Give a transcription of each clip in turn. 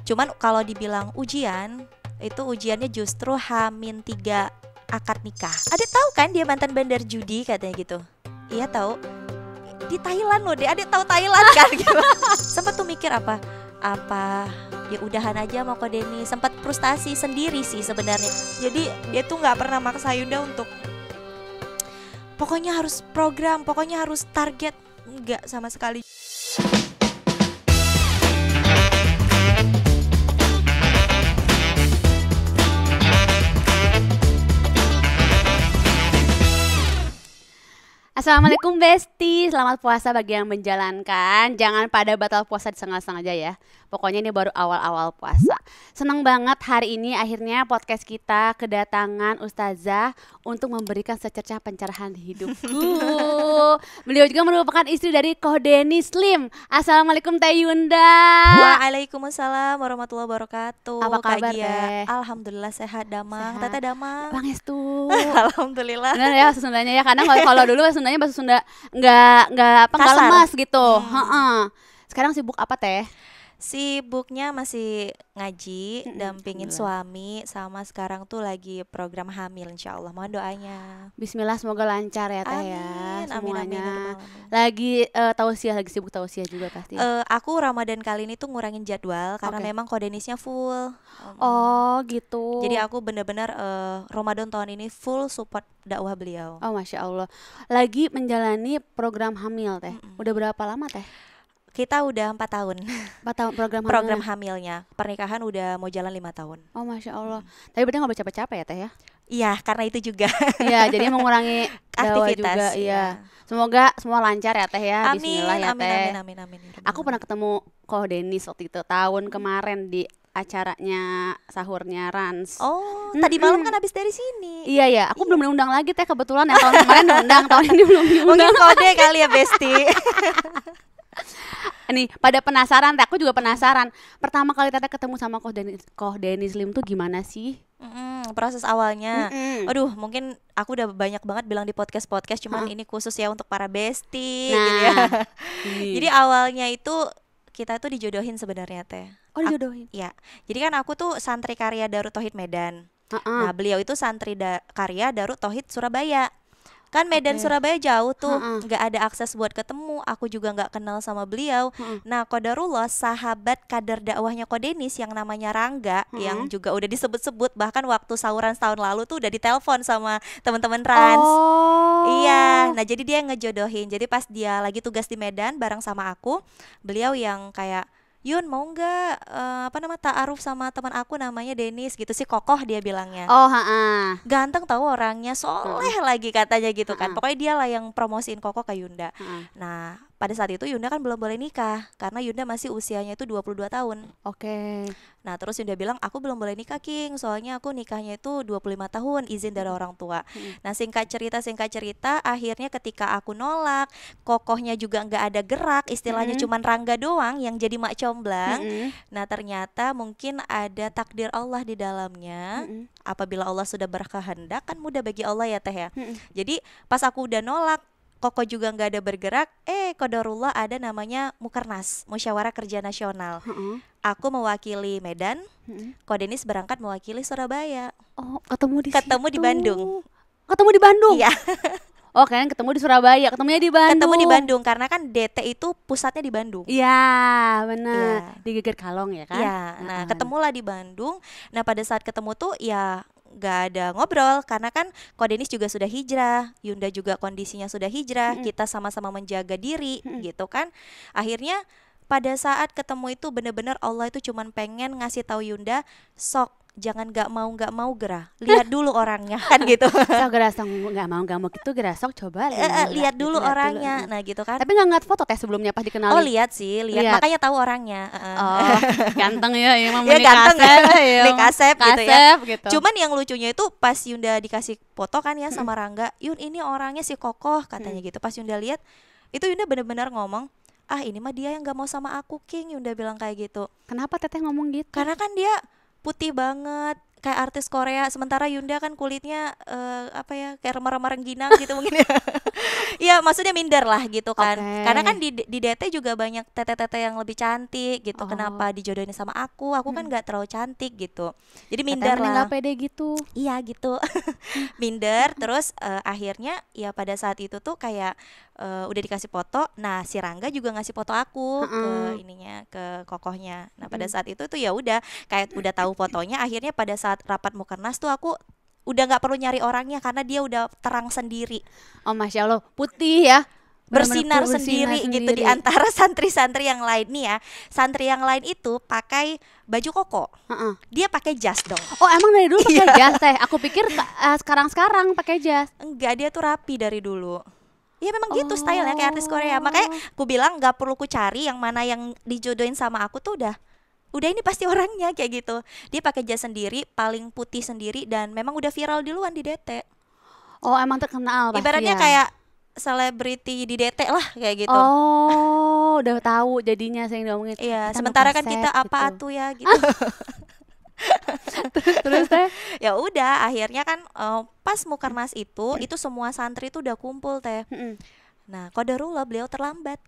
Cuman kalau dibilang ujian, itu ujiannya justru H-3 akad nikah. Ada tahu kan dia mantan bandar judi katanya gitu. Iya tahu. Di Thailand loh, dia ada tahu Thailand kan gitu. Sempat tuh mikir apa ya udahan aja sama Ko Denny. Sempat frustasi sendiri sih sebenarnya. Jadi dia tuh nggak pernah maksa Yunda untuk pokoknya harus program, pokoknya harus target, nggak sama sekali. Assalamualaikum Besti, selamat puasa bagi yang menjalankan. Jangan pada batal puasa di setengah-setengah aja ya. Pokoknya ini baru awal-awal puasa. Senang banget hari ini akhirnya podcast kita kedatangan Ustazah untuk memberikan secercah pencerahan hidupku. Beliau juga merupakan istri dari Ko Denny Slim. Assalamualaikum Teh Yunda. Waalaikumsalam warahmatullahi wabarakatuh. Apa kabar Teh? Teh? Alhamdulillah sehat damang. Sehat. Teteh damang. Pangestu. Alhamdulillah. Benar ya bahasa Sundanya ya. Kadang kalau dulu bahasa Sundanya bahasa Sunda nggak Kasar. lemas gitu. Heeh. Sekarang sibuk apa Teh? Sibuknya masih ngaji, dampingin Alhamdulillah. suami, sama sekarang tuh lagi program hamil insya Allah. Mohon doanya. Bismillah semoga lancar ya Teh ya Amin, amin, amin, semuanya. ya rabbal alamin. Lagi tausiah, lagi sibuk tausiah juga pasti. Aku Ramadan kali ini tuh ngurangin jadwal karena Oke. memang Ko Denny-nya full. Oh gitu. Jadi aku bener-bener Ramadan tahun ini full support dakwah beliau. Oh Masya Allah. Lagi menjalani program hamil Teh. Udah berapa lama Teh? Kita udah 4 tahun 4 tahun program program hamilnya? hamilnya. Pernikahan udah mau jalan 5 tahun. Oh Masya Allah. Tapi berarti nggak capek-capek ya Teh ya? Iya, karena itu juga Iya, jadi mengurangi dawa aktivitas. juga. Iya. Semoga semua lancar ya Teh ya. Amin, Bismillah ya amin, Teh. amin, amin, amin, ya rabbal Aku pernah ketemu Ko Denny waktu itu tahun kemarin di acaranya sahurnya Rans. Oh, tadi malam kan habis dari sini. Iya ya, aku belum diundang lagi Teh kebetulan yang tahun kemarin diundang, tahun ini belum Mungkin diundang. kode kali ya, Besti. Nih, pada penasaran Teh, aku juga penasaran. Pertama kali Teteh ketemu sama Ko Denny Slim tuh gimana sih? Proses awalnya. Mm-mm. Aduh, mungkin aku udah banyak banget bilang di podcast-podcast, cuman ini khusus ya untuk para Besti Nah, gitu ya. ini. Jadi awalnya itu kita tuh dijodohin sebenarnya, Teh. Oh dijodohin. Ya. Jadi kan aku tuh santri karya Darut Tauhid Medan. Heeh. Nah, beliau itu santri karya Darut Tauhid Surabaya. Kan Medan Oke. Surabaya jauh tuh, Heeh. nggak ada akses buat ketemu. Aku juga nggak kenal sama beliau. Heeh. Nah, qadarullah sahabat kader dakwahnya Ko Denny yang namanya Rangga, yang juga udah disebut-sebut bahkan waktu sahuran setahun lalu tuh udah ditelepon sama teman-teman Rans. Oh. Iya, nah jadi dia ngejodohin. Jadi pas dia lagi tugas di Medan bareng sama aku, beliau yang kayak Yun mau nggak ta'aruf sama teman aku namanya Denis gitu sih, kokoh dia bilangnya. Oh, heeh. Ganteng tahu orangnya, soleh lagi katanya gitu kan. Heeh. Pokoknya dia lah yang promosiin Koko ke Yunda. Heeh. Nah, pada saat itu Yunda kan belum boleh nikah karena Yunda masih usianya itu 22 tahun. Oke. Nah, terus Yunda bilang, "Aku belum boleh nikah, King. Soalnya aku nikahnya itu 25 tahun, izin dari orang tua." Nah, singkat cerita, akhirnya ketika aku nolak, kokohnya juga nggak ada gerak, istilahnya cuman Rangga doang yang jadi mak comblang. Nah, ternyata mungkin ada takdir Allah di dalamnya. Apabila Allah sudah berkehendak, kan mudah bagi Allah ya, Teh ya. Jadi, pas aku udah nolak, Koko juga nggak ada bergerak, qadarullah ada namanya Mukernas, Musyawarah Kerja Nasional. Aku mewakili Medan, Ko Denny berangkat mewakili Surabaya. Oh, ketemu di Ketemu di situ. Bandung. Ketemu di Bandung. Iya, Oh, kalian ketemu di Surabaya, ketemunya di Bandung. ketemu di Bandung karena kan DT itu pusatnya di Bandung. Iya, benar. Iya. Di Geger Kalong ya kan? Iya, nah ketemulah di Bandung. Nah, pada saat ketemu tuh ya nggak ada ngobrol karena kan Ko Denny juga sudah hijrah, Yunda juga kondisinya sudah hijrah, kita sama-sama menjaga diri gitu kan. Akhirnya pada saat ketemu itu bener-bener Allah itu cuman pengen ngasih tahu Yunda, sok jangan nggak mau gerah, lihat dulu orangnya kan gitu. Sok gerasok nggak mau gitu gerasok coba Lihat dulu orangnya, nah gitu kan. Tapi nggak ngeliat foto Teh sebelumnya pas dikenalin. Oh lihat sih, lihat makanya tahu orangnya. Oh, ganteng ya, emang Ya menik ganteng kasep, ya, menik kasep gitu ya. kasep gitu. Cuman yang lucunya itu pas Yunda dikasih foto kan ya sama Rangga, Yun ini orangnya si kokoh katanya gitu. Pas Yunda lihat, itu Yunda benar-benar ngomong, ah ini mah dia yang nggak mau sama aku, King. Yunda bilang kayak gitu. Kenapa Teteh ngomong gitu? Karena kan dia putih banget, kayak artis Korea. Sementara Yunda kan kulitnya kayak remar-remar rengginang gitu mungkin ya. Iya, maksudnya minder lah gitu kan. Oke. Karena kan di DT juga banyak tete-tete yang lebih cantik gitu. Oh. Kenapa dijodohin sama aku? Aku kan nggak terlalu cantik gitu. Jadi Katanya minder mending lah. nggak pede gitu. Iya gitu. Minder terus akhirnya ya pada saat itu tuh kayak udah dikasih foto. Nah, si Rangga juga ngasih foto aku ke ininya, ke kokohnya. Nah, pada saat itu tuh ya udah kayak udah tahu fotonya. Akhirnya pada saat rapat Mukernas tuh aku udah nggak perlu nyari orangnya karena dia udah terang sendiri, Oh Masya Allah, putih ya. Benar-benar bersinar sendiri gitu di antara santri-santri yang lain nih ya. Santri yang lain itu pakai baju koko, Heeh. dia pakai jas dong. Oh emang dari dulu pakai Iya. jas teh? Aku pikir sekarang pakai jas. Enggak, dia tuh rapi dari dulu. Ya memang gitu Oh. stylenya kayak artis Korea. Makanya aku bilang nggak perlu ku cari yang mana yang dijodohin sama aku tuh udah ini pasti orangnya kayak gitu. Dia pakai jas sendiri, paling putih sendiri dan memang udah viral duluan di DT. Oh emang terkenal pasti Ibaratnya ya. kayak selebriti di DT lah kayak gitu. Oh udah tahu jadinya sering diomongin. Iya, Kita sementara mau kan kaset kita apa gitu. atuh ya gitu. Terus teh? Ya udah, akhirnya kan pas Mukernas itu semua santri tuh udah kumpul teh. Mm-mm. Nah, qadarullah beliau terlambat.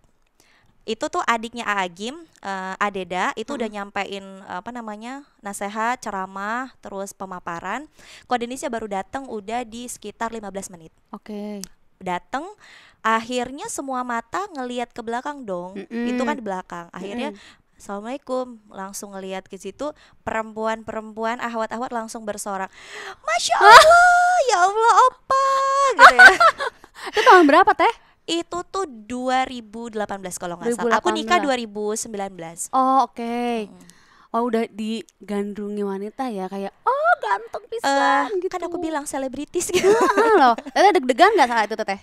Itu tuh adiknya Agim, Adeda itu udah nyampein apa namanya nasihat, ceramah, terus pemaparan. Kodenisnya baru datang udah di sekitar 15 menit. Oke. Datang, akhirnya semua mata ngelihat ke belakang dong. Itu kan di belakang. Akhirnya Assalamualaikum, langsung ngelihat ke situ perempuan-perempuan ahwat-ahwat langsung bersorak, Masya Allah, ya Allah opa, gitu ya. Itu tahun berapa teh? Itu tuh 2018 kalau nggak salah. Aku nikah 2019. Oh oke. Oh udah digandrungi wanita ya kayak oh ganteng pisan gitu. Kan aku bilang selebritis gitu. Loh, teh deg-degan nggak saat itu teh?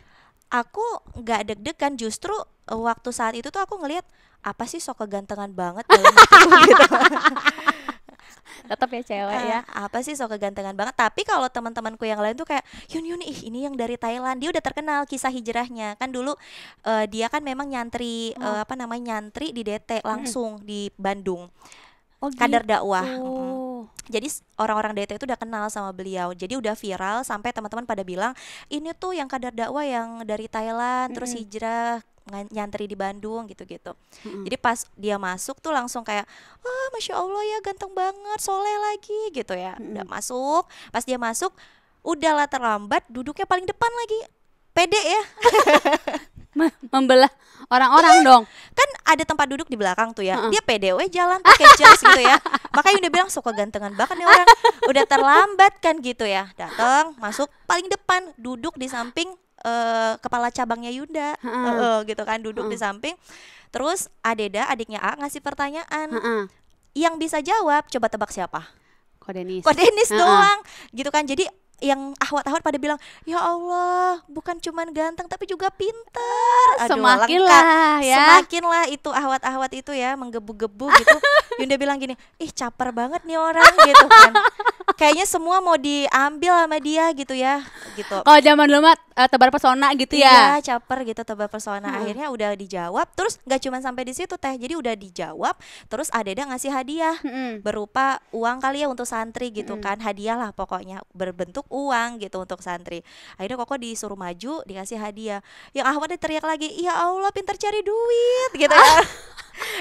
Aku nggak deg-degan, justru waktu saat itu tuh aku ngelihat apa sih sok kegantengan banget dalam hatiku gitu. Tetap ya cewek ya. Apa sih sok kegantengan banget. Tapi kalau teman-temanku yang lain tuh kayak Yun ini yang dari Thailand, dia udah terkenal kisah hijrahnya kan dulu. Dia kan memang nyantri apa namanya nyantri di DT langsung di Bandung, Oh kadar dakwah. gitu. Jadi orang-orang DT itu udah kenal sama beliau, jadi udah viral sampai teman-teman pada bilang ini tuh yang kadar dakwah yang dari Thailand terus hijrah nyantri di Bandung gitu-gitu. Jadi pas dia masuk tuh langsung kayak wah Masya Allah ya ganteng banget, soleh lagi gitu ya. Udah masuk, pas dia masuk udahlah terlambat, duduknya paling depan lagi, pede ya. Membelah orang-orang dong. Kan ada tempat duduk di belakang tuh ya, dia PDW jalan pakai jas gitu ya. Makanya udah bilang suka gantengan banget nih orang, udah terlambat kan gitu ya. Datang masuk paling depan, duduk di samping kepala cabangnya Yunda, gitu kan, duduk di samping. Terus Adeda adiknya A ngasih pertanyaan, yang bisa jawab coba tebak siapa? Kodenis. Kodenis doang gitu kan. Jadi yang ahwat-ahwat pada bilang ya Allah bukan cuman ganteng tapi juga pintar. Aduh, Semakin lengkap. lah ya. Semakin lah itu ahwat-ahwat itu ya menggebu-gebu gitu. Yunda bilang gini, ih caper banget nih orang gitu kan. Kayaknya semua mau diambil sama dia gitu ya gitu. Kalau zaman dulu mah tebar pesona gitu ya. Iya, caper gitu tebak persona. Akhirnya udah dijawab, terus nggak cuma sampai di situ teh. Jadi udah dijawab, terus Adeda ngasih hadiah berupa uang kali ya untuk santri gitu kan. Hadiah lah pokoknya berbentuk uang gitu untuk santri. Akhirnya Koko disuruh maju, dikasih hadiah. Yang Ahmad teriak lagi, "Ya Allah, pintar cari duit." gitu ya.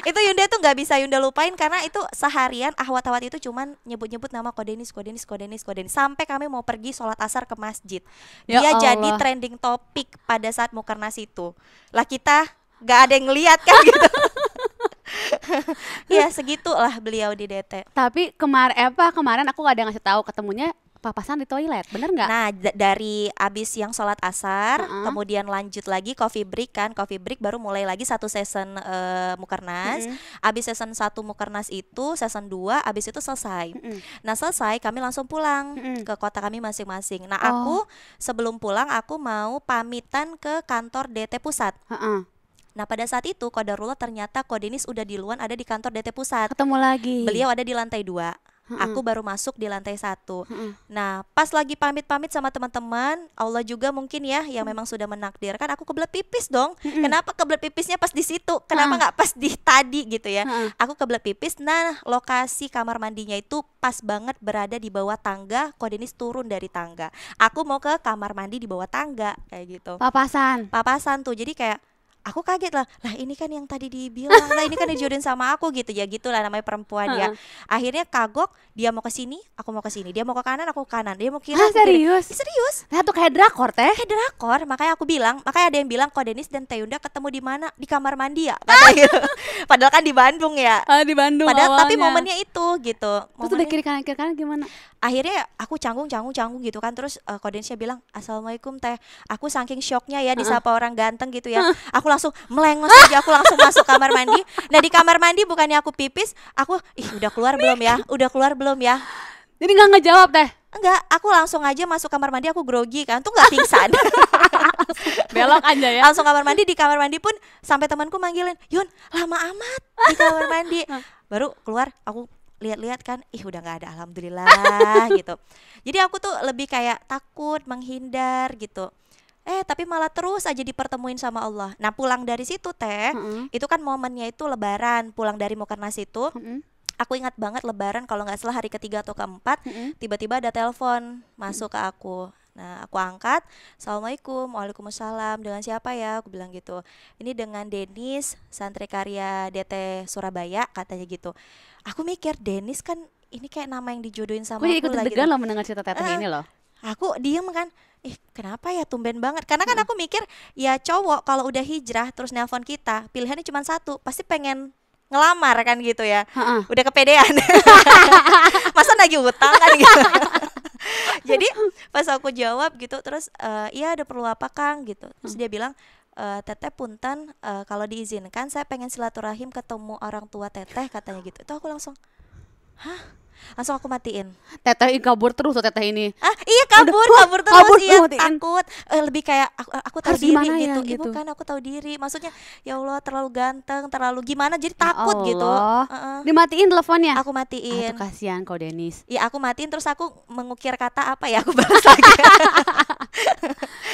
Itu Yunda tuh nggak bisa Yunda lupain karena itu seharian ahwat-ahwat itu cuman nyebut-nyebut nama Kodenis sampai kami mau pergi sholat asar ke masjid. Ya Dia jadi Allah. trending topik pada saat Mukernas itu. Lah kita nggak ada yang ngeliat kan gitu. Ya segitulah beliau di DT. Tapi kemarin aku gak ada ngasih tahu ketemunya papasan di toilet, bener nggak? Nah dari abis yang sholat asar, kemudian lanjut lagi coffee break kan, coffee break baru mulai lagi satu season Mukernas. Abis season 1 Mukernas itu season 2 abis itu selesai. Nah selesai kami langsung pulang ke kota kami masing-masing. Nah aku sebelum pulang aku mau pamitan ke kantor DT Pusat. Nah pada saat itu qadarullah ternyata Kodenis udah duluan ada di kantor DT Pusat. Ketemu lagi. Beliau ada di lantai 2. Aku baru masuk di lantai 1. Heeh. Nah, pas lagi pamit-pamit sama teman-teman, Allah juga mungkin ya yang memang sudah menakdirkan aku kebelet pipis dong. Kenapa kebelet pipisnya pas di situ? Kenapa nggak pas di tadi gitu ya? Aku kebelet pipis. Nah, lokasi kamar mandinya itu pas banget berada di bawah tangga. Ko Denis turun dari tangga. Aku mau ke kamar mandi di bawah tangga kayak gitu. Papasan tuh. Jadi kayak aku kaget lah ini kan yang tadi dibilang lah, ini kan dijodohin sama aku gitu ya, gitulah namanya perempuan ya. Akhirnya kagok, dia mau ke sini, aku mau ke sini, dia mau ke kanan, aku ke kanan, dia mau kiri, aku kiri. Serius? Serius. Nah, tuh kayak drakor teh. Kayak drakor, makanya aku bilang, makanya ada yang bilang Ko Denis dan Teh Yunda ketemu di mana? Di kamar mandi ya, kata gitu. Padahal kan di Bandung ya. Di Bandung Padahal awalnya. tapi momennya itu gitu. Terus udah kiri kanan gimana? Akhirnya aku canggung gitu kan. Terus Ko Denisnya bilang, "Assalamualaikum Teh." Aku saking shocknya ya disapa orang ganteng gitu ya. Aku langsung melengos aja, aku langsung masuk kamar mandi. Nah di kamar mandi bukannya aku pipis, aku udah keluar belum ya? Udah keluar belum ya? Jadi nggak ngejawab teh. Enggak, aku langsung aja masuk kamar mandi, aku grogi kan, tuh nggak pingsan. Belok aja ya. Langsung kamar mandi, di kamar mandi pun sampai temanku manggilin, "Yun, lama amat di kamar mandi." Baru keluar, aku lihat-lihat kan, udah nggak ada, alhamdulillah gitu. Jadi aku tuh lebih kayak takut, menghindar gitu. Tapi malah terus aja dipertemuin sama Allah. Nah pulang dari situ Teh, itu kan momennya itu Lebaran, pulang dari Mukernas itu. Aku ingat banget Lebaran, kalau nggak salah hari ketiga atau keempat, tiba-tiba ada telepon masuk ke aku. Nah aku angkat, "Assalamualaikum." "Waalaikumsalam." "Dengan siapa ya?" Aku bilang gitu. "Ini dengan Denis, santri karya DT Surabaya," katanya gitu. Aku mikir, Denis kan ini kayak nama yang dijodohin sama Gue jadi aku ikut lah deg-degan gitu. loh mendengar cerita teteh ini loh. Aku diem kan, kenapa ya tumben banget? Karena kan aku mikir ya cowok kalau udah hijrah terus nelpon kita, pilihannya cuma satu, pasti pengen ngelamar kan gitu ya. Udah kepedean. Masa nagih utang kan gitu. Jadi pas aku jawab gitu, terus iya ada perlu apa Kang gitu. Terus dia bilang, "Teteh punten, kalau diizinkan saya pengen silaturahim ketemu orang tua Teteh," katanya gitu. Itu aku langsung, hah? Langsung aku matiin. Teteh kabur terus tuh teteh ini. Iya kabur terus, kabur, iya matiin. takut. Lebih kayak aku tahu Harus diri gimana ya, gitu. gitu. Bukan aku tahu diri. Maksudnya ya Allah terlalu ganteng, terlalu gimana, jadi Ya takut gitu. Allah. Dimatiin teleponnya. Aku matiin. Aduh kasihan Ko Denis. Iya aku matiin, terus aku mengukir kata apa ya, aku balas lagi.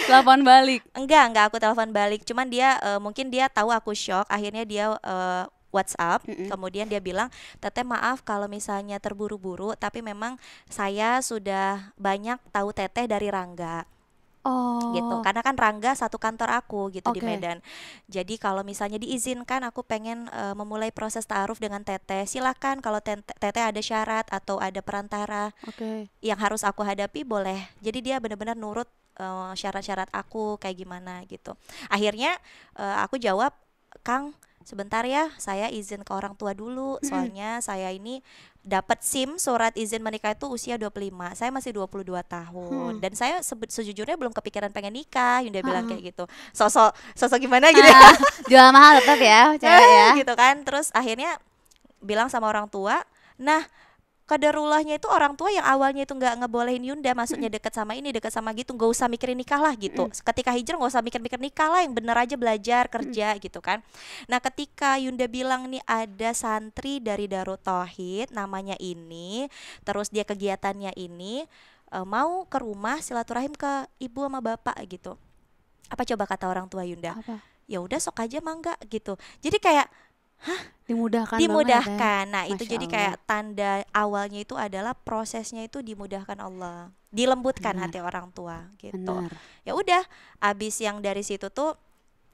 Telepon balik. Enggak aku telepon balik. Cuman dia mungkin dia tahu aku shock. Akhirnya dia WhatsApp, kemudian dia bilang, "Teteh maaf kalau misalnya terburu-buru, tapi memang saya sudah banyak tahu Teteh dari Rangga." Gitu, karena kan Rangga satu kantor aku gitu di Medan. Jadi kalau misalnya diizinkan, aku pengen memulai proses ta'aruf dengan Teteh. Silakan, kalau Teteh ada syarat atau ada perantara yang harus aku hadapi, boleh. Jadi dia benar-benar nurut syarat-syarat aku kayak gimana gitu. Akhirnya aku jawab, "Kang, sebentar ya, saya izin ke orang tua dulu. Soalnya saya ini dapat SIM surat izin menikah itu usia 25. Saya masih 22 tahun. Dan saya sejujurnya belum kepikiran pengen nikah." Yunda bilang kayak gitu. Sosok gimana gitu ya. Jual mahal tetap ya, cewek ya. Gitu kan. Terus akhirnya bilang sama orang tua. Nah, kadarulahnya itu orang tua yang awalnya itu nggak ngebolehin Yunda, maksudnya deket sama ini, deket sama gitu, nggak usah mikirin nikah lah gitu. Ketika hijrah nggak usah mikir-mikir nikah lah, yang bener aja belajar kerja gitu kan. Nah ketika Yunda bilang nih ada santri dari Darut Tauhid namanya ini, terus dia kegiatannya ini mau ke rumah silaturahim ke ibu sama bapak gitu. Apa coba kata orang tua Yunda? Ya udah sok aja mangga gitu. Jadi kayak dimudahkan. Nah itu jadi kayak tanda awalnya itu adalah prosesnya itu dimudahkan Allah, dilembutkan hati orang tua gitu. Ya udah, abis yang dari situ tuh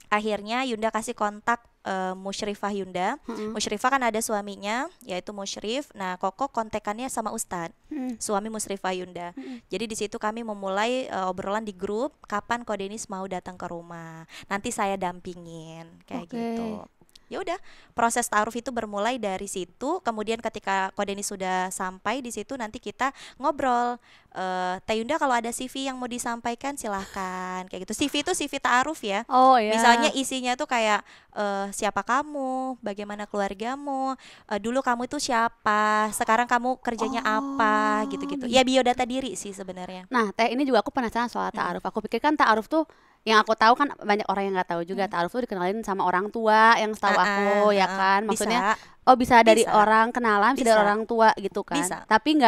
akhirnya Yunda kasih kontak Musyrifah Yunda. Musyrifah kan ada suaminya yaitu Musyrif. Nah Koko kontekannya sama Ustadz, suami Musyrifah Yunda. Jadi di situ kami memulai obrolan di grup, kapan Ko Denis mau datang ke rumah, nanti saya dampingin kayak gitu. Ya udah, proses ta'aruf itu bermulai dari situ. Kemudian ketika Ko Denis sudah sampai di situ, nanti kita ngobrol, Teh Yunda kalau ada CV yang mau disampaikan silahkan kayak gitu. CV itu CV ta'aruf ya. Misalnya isinya tuh kayak siapa kamu, bagaimana keluargamu, dulu kamu itu siapa, sekarang kamu kerjanya apa, gitu-gitu. Ya biodata diri sih sebenarnya. Nah Teh, ini juga aku penasaran soal ta'aruf. Aku pikir kan ta'aruf tuh yang aku tahu kan banyak orang yang nggak tahu juga ta'aruf tuh dikenalin sama orang tua yang setahu aku ya kan. Maksudnya bisa, bisa dari bisa, orang kenalan, bisa dari bisa, orang tua gitu kan. bisa. Tapi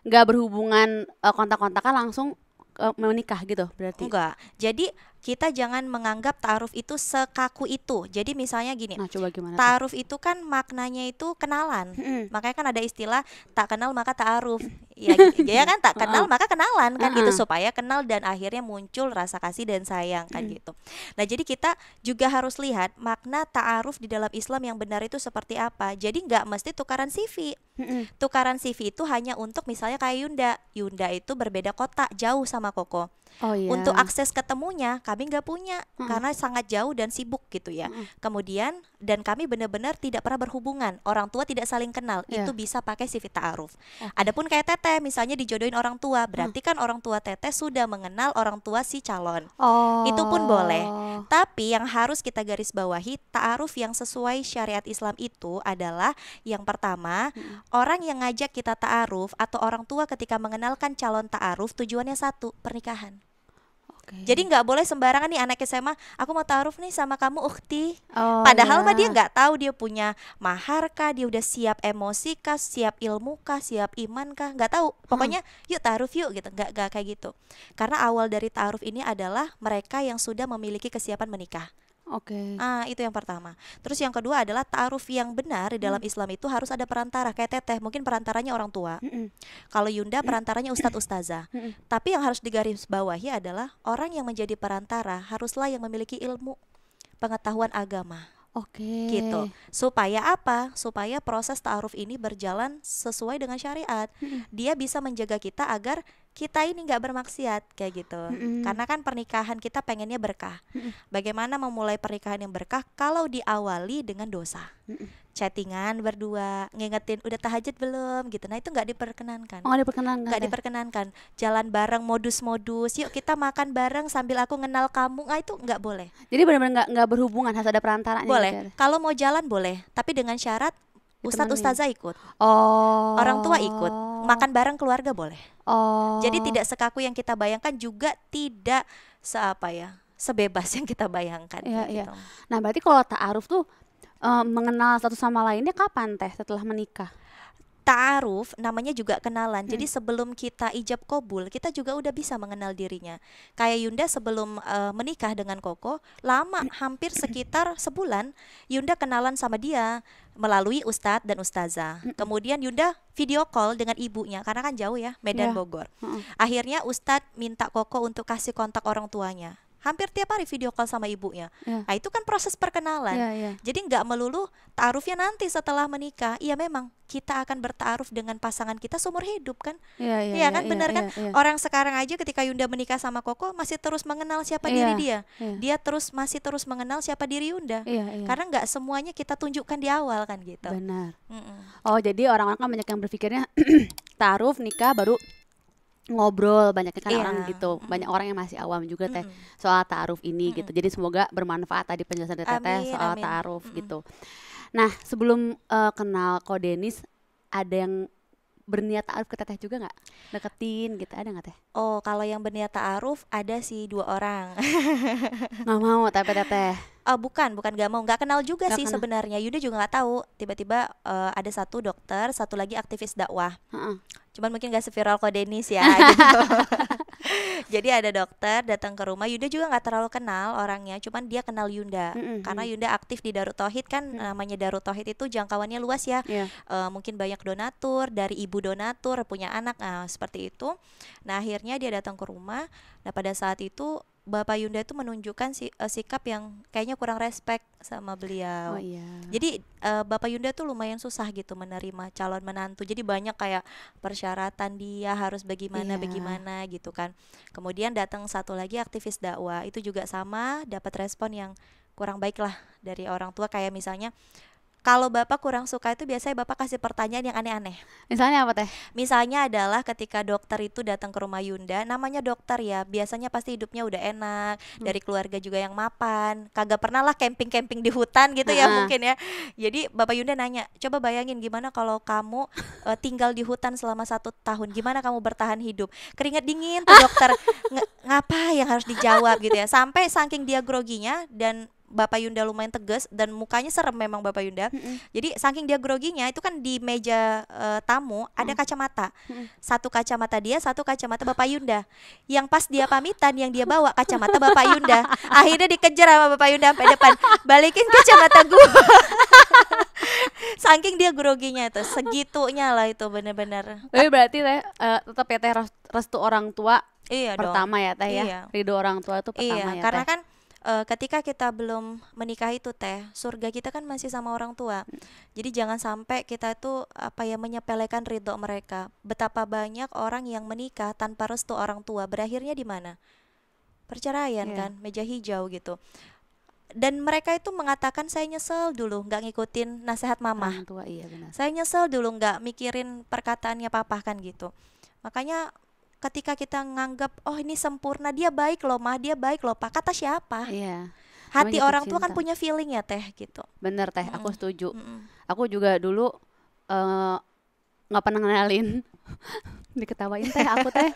nggak berhubungan kontak-kontakan langsung menikah gitu berarti. Enggak. Jadi kita jangan menganggap ta'aruf itu sekaku itu. Jadi misalnya gini, Nah, coba gimana tuh? ta'aruf itu kan maknanya itu kenalan. Makanya kan ada istilah tak kenal maka ta'aruf. Ya, ya kan, tak kenal maka kenalan kan gitu, supaya kenal dan akhirnya muncul rasa kasih dan sayang kan gitu. Nah, jadi kita juga harus lihat makna ta'aruf di dalam Islam yang benar itu seperti apa. Jadi nggak mesti tukaran CV. Tukaran CV itu hanya untuk misalnya kayak Yunda. Yunda itu berbeda kota, jauh sama Koko. Oh iya. Untuk akses ketemunya kami nggak punya karena sangat jauh dan sibuk gitu ya. Kemudian dan kami benar-benar tidak pernah berhubungan, orang tua tidak saling kenal. Itu bisa pakai CV ta'aruf. Adapun kayak Teteh misalnya dijodohin orang tua, berarti kan orang tua Teteh sudah mengenal orang tua si calon. Itu pun boleh. Tapi yang harus kita garis bawahi, ta'aruf yang sesuai syariat Islam itu adalah yang pertama, orang yang ngajak kita ta'aruf atau orang tua ketika mengenalkan calon ta'aruf tujuannya satu, pernikahan. Jadi nggak boleh sembarangan nih anak SMA, aku mau ta'aruf nih sama kamu ukhti. Padahal mah dia nggak tahu dia punya mahar kah, dia udah siap emosi kah, siap ilmu kah, siap iman kah, nggak tahu. Pokoknya yuk ta'aruf yuk gitu, nggak kayak gitu. Karena awal dari ta'aruf ini adalah mereka yang sudah memiliki kesiapan menikah. Itu yang pertama. Terus yang kedua adalah ta'aruf yang benar di dalam Islam itu harus ada perantara. Kayak Teteh mungkin perantaranya orang tua. Kalau Yunda perantaranya ustadz ustazah. Tapi yang harus digarisbawahi adalah orang yang menjadi perantara haruslah yang memiliki ilmu, pengetahuan agama. Gitu. Supaya apa? Supaya proses ta'aruf ini berjalan sesuai dengan syariat. Dia bisa menjaga kita agar kita ini nggak bermaksiat kayak gitu. Karena kan pernikahan kita pengennya berkah. Bagaimana memulai pernikahan yang berkah kalau diawali dengan dosa? Chattingan berdua, ngingetin udah tahajud belum gitu. Nah, itu nggak diperkenankan. Nggak diperkenankan. Jalan bareng modus-modus. Yuk kita makan bareng sambil aku kenal kamu. Itu nggak boleh. Jadi benar-benar nggak berhubungan, harus ada perantaranya. Boleh. Gitu. Kalau mau jalan boleh, tapi dengan syarat ustadz ustazah ikut. Orang tua ikut. Makan bareng keluarga boleh. Jadi tidak sekaku yang kita bayangkan, juga tidak sebebas yang kita bayangkan. Gitu. Nah, berarti kalau ta'aruf tuh mengenal satu sama lainnya kapan Teh? Setelah menikah? Ta'aruf namanya juga kenalan. Jadi sebelum kita ijab kabul, kita juga udah bisa mengenal dirinya. Kayak Yunda sebelum menikah dengan Koko, lama, hampir sekitar sebulan, Yunda kenalan sama dia melalui ustadz dan ustazah. Kemudian Yunda video call dengan ibunya karena kan jauh ya, Medan Bogor. Akhirnya ustadz minta Koko untuk kasih kontak orang tuanya. Hampir tiap hari video call sama ibunya. Nah, itu kan proses perkenalan. Jadi nggak melulu ta'arufnya nanti setelah menikah. Iya, memang kita akan berta'aruf dengan pasangan kita seumur hidup kan. Iya kan, benar kan. Orang sekarang aja ketika Yunda menikah sama Koko masih terus mengenal siapa diri dia. Dia masih terus mengenal siapa diri Yunda. Karena nggak semuanya kita tunjukkan di awal kan gitu. Benar. Jadi orang-orang kan banyak yang berpikirnya ta'aruf nikah baru ngobrol, banyak kan orang gitu. Banyak orang yang masih awam juga Teh soal ta'aruf ini gitu. Jadi semoga bermanfaat tadi penjelasan dari Teteh soal ta'aruf gitu. Nah, sebelum kenal Ko Denis, ada yang berniat ta'aruf ke Teteh juga nggak? Deketin gitu, ada nggak Teh? Kalau yang berniat ta'aruf ada sih 2 orang. Nggak mau tapi Teteh. Bukan gak mau, nggak kenal juga sih sebenarnya. Yunda juga nggak tahu. Tiba-tiba ada satu dokter, satu lagi aktivis dakwah. Cuman mungkin gak seviral Ko Denis ya gitu. Jadi ada dokter datang ke rumah. Yunda juga nggak terlalu kenal orangnya, cuman dia kenal Yunda karena Yunda aktif di Darut Tauhid kan. Namanya Darut Tauhid itu jangkauannya luas ya. Mungkin banyak donatur, dari ibu donatur punya anak, seperti itu. Nah, akhirnya dia datang ke rumah. Nah, pada saat itu Bapak Yunda itu menunjukkan sikap yang kayaknya kurang respect sama beliau. Jadi Bapak Yunda tuh lumayan susah gitu menerima calon menantu. Jadi banyak kayak persyaratan dia harus bagaimana gitu kan. Kemudian datang satu lagi aktivis dakwah, itu juga sama, dapat respon yang kurang baik lah dari orang tua. Kayak misalnya Kalau bapak kurang suka itu biasanya bapak kasih pertanyaan yang aneh-aneh. Misalnya apa teh? Misalnya adalah ketika dokter itu datang ke rumah Yunda, namanya dokter ya, biasanya pasti hidupnya udah enak, dari keluarga juga yang mapan, kagak pernah lah camping-camping di hutan gitu ya Heeh. mungkin ya. Jadi Bapak Yunda nanya, coba bayangin gimana kalau kamu tinggal di hutan selama 1 tahun, gimana kamu bertahan hidup? Keringat dingin tuh dokter, ngapa yang harus dijawab gitu ya. Sampai saking dia groginya dan Bapak Yunda lumayan tegas dan mukanya serem memang Bapak Yunda. Mm-mm. Jadi saking dia groginya itu kan di meja tamu ada kacamata. Satu kacamata dia, satu kacamata Bapak Yunda. Yang pas dia pamitan yang dia bawa kacamata Bapak Yunda. Akhirnya dikejar sama Bapak Yunda sampai depan. Balikin kacamata gua. Saking dia groginya tuh, segitunya lah itu bener-bener. Tapi berarti teh tetap ya teh restu orang tua Iya dong. pertama ya teh ya. Iya. Ridho orang tua itu pertama Iya, ya karena teh. kan ketika kita belum menikah itu teh, surga kita kan masih sama orang tua. Jadi jangan sampai kita itu apa ya menyepelekan ridho mereka. Betapa banyak orang yang menikah tanpa restu orang tua, berakhirnya di mana? Perceraian Iya. kan, meja hijau gitu. Dan mereka itu mengatakan saya nyesel dulu nggak ngikutin nasihat mama. Orang tua iya benar. Saya nyesel dulu nggak mikirin perkataannya papa kan gitu. Makanya ketika kita nganggap oh ini sempurna, dia baik loh mah, dia baik loh pak, kata siapa? Iya. Hati Namanya jatuh orang tua kan cinta. punya feeling ya teh gitu. Bener teh, aku Mm-mm, setuju. mm-mm. Aku juga dulu eh, nggak pernah ngenalin diketawain teh aku teh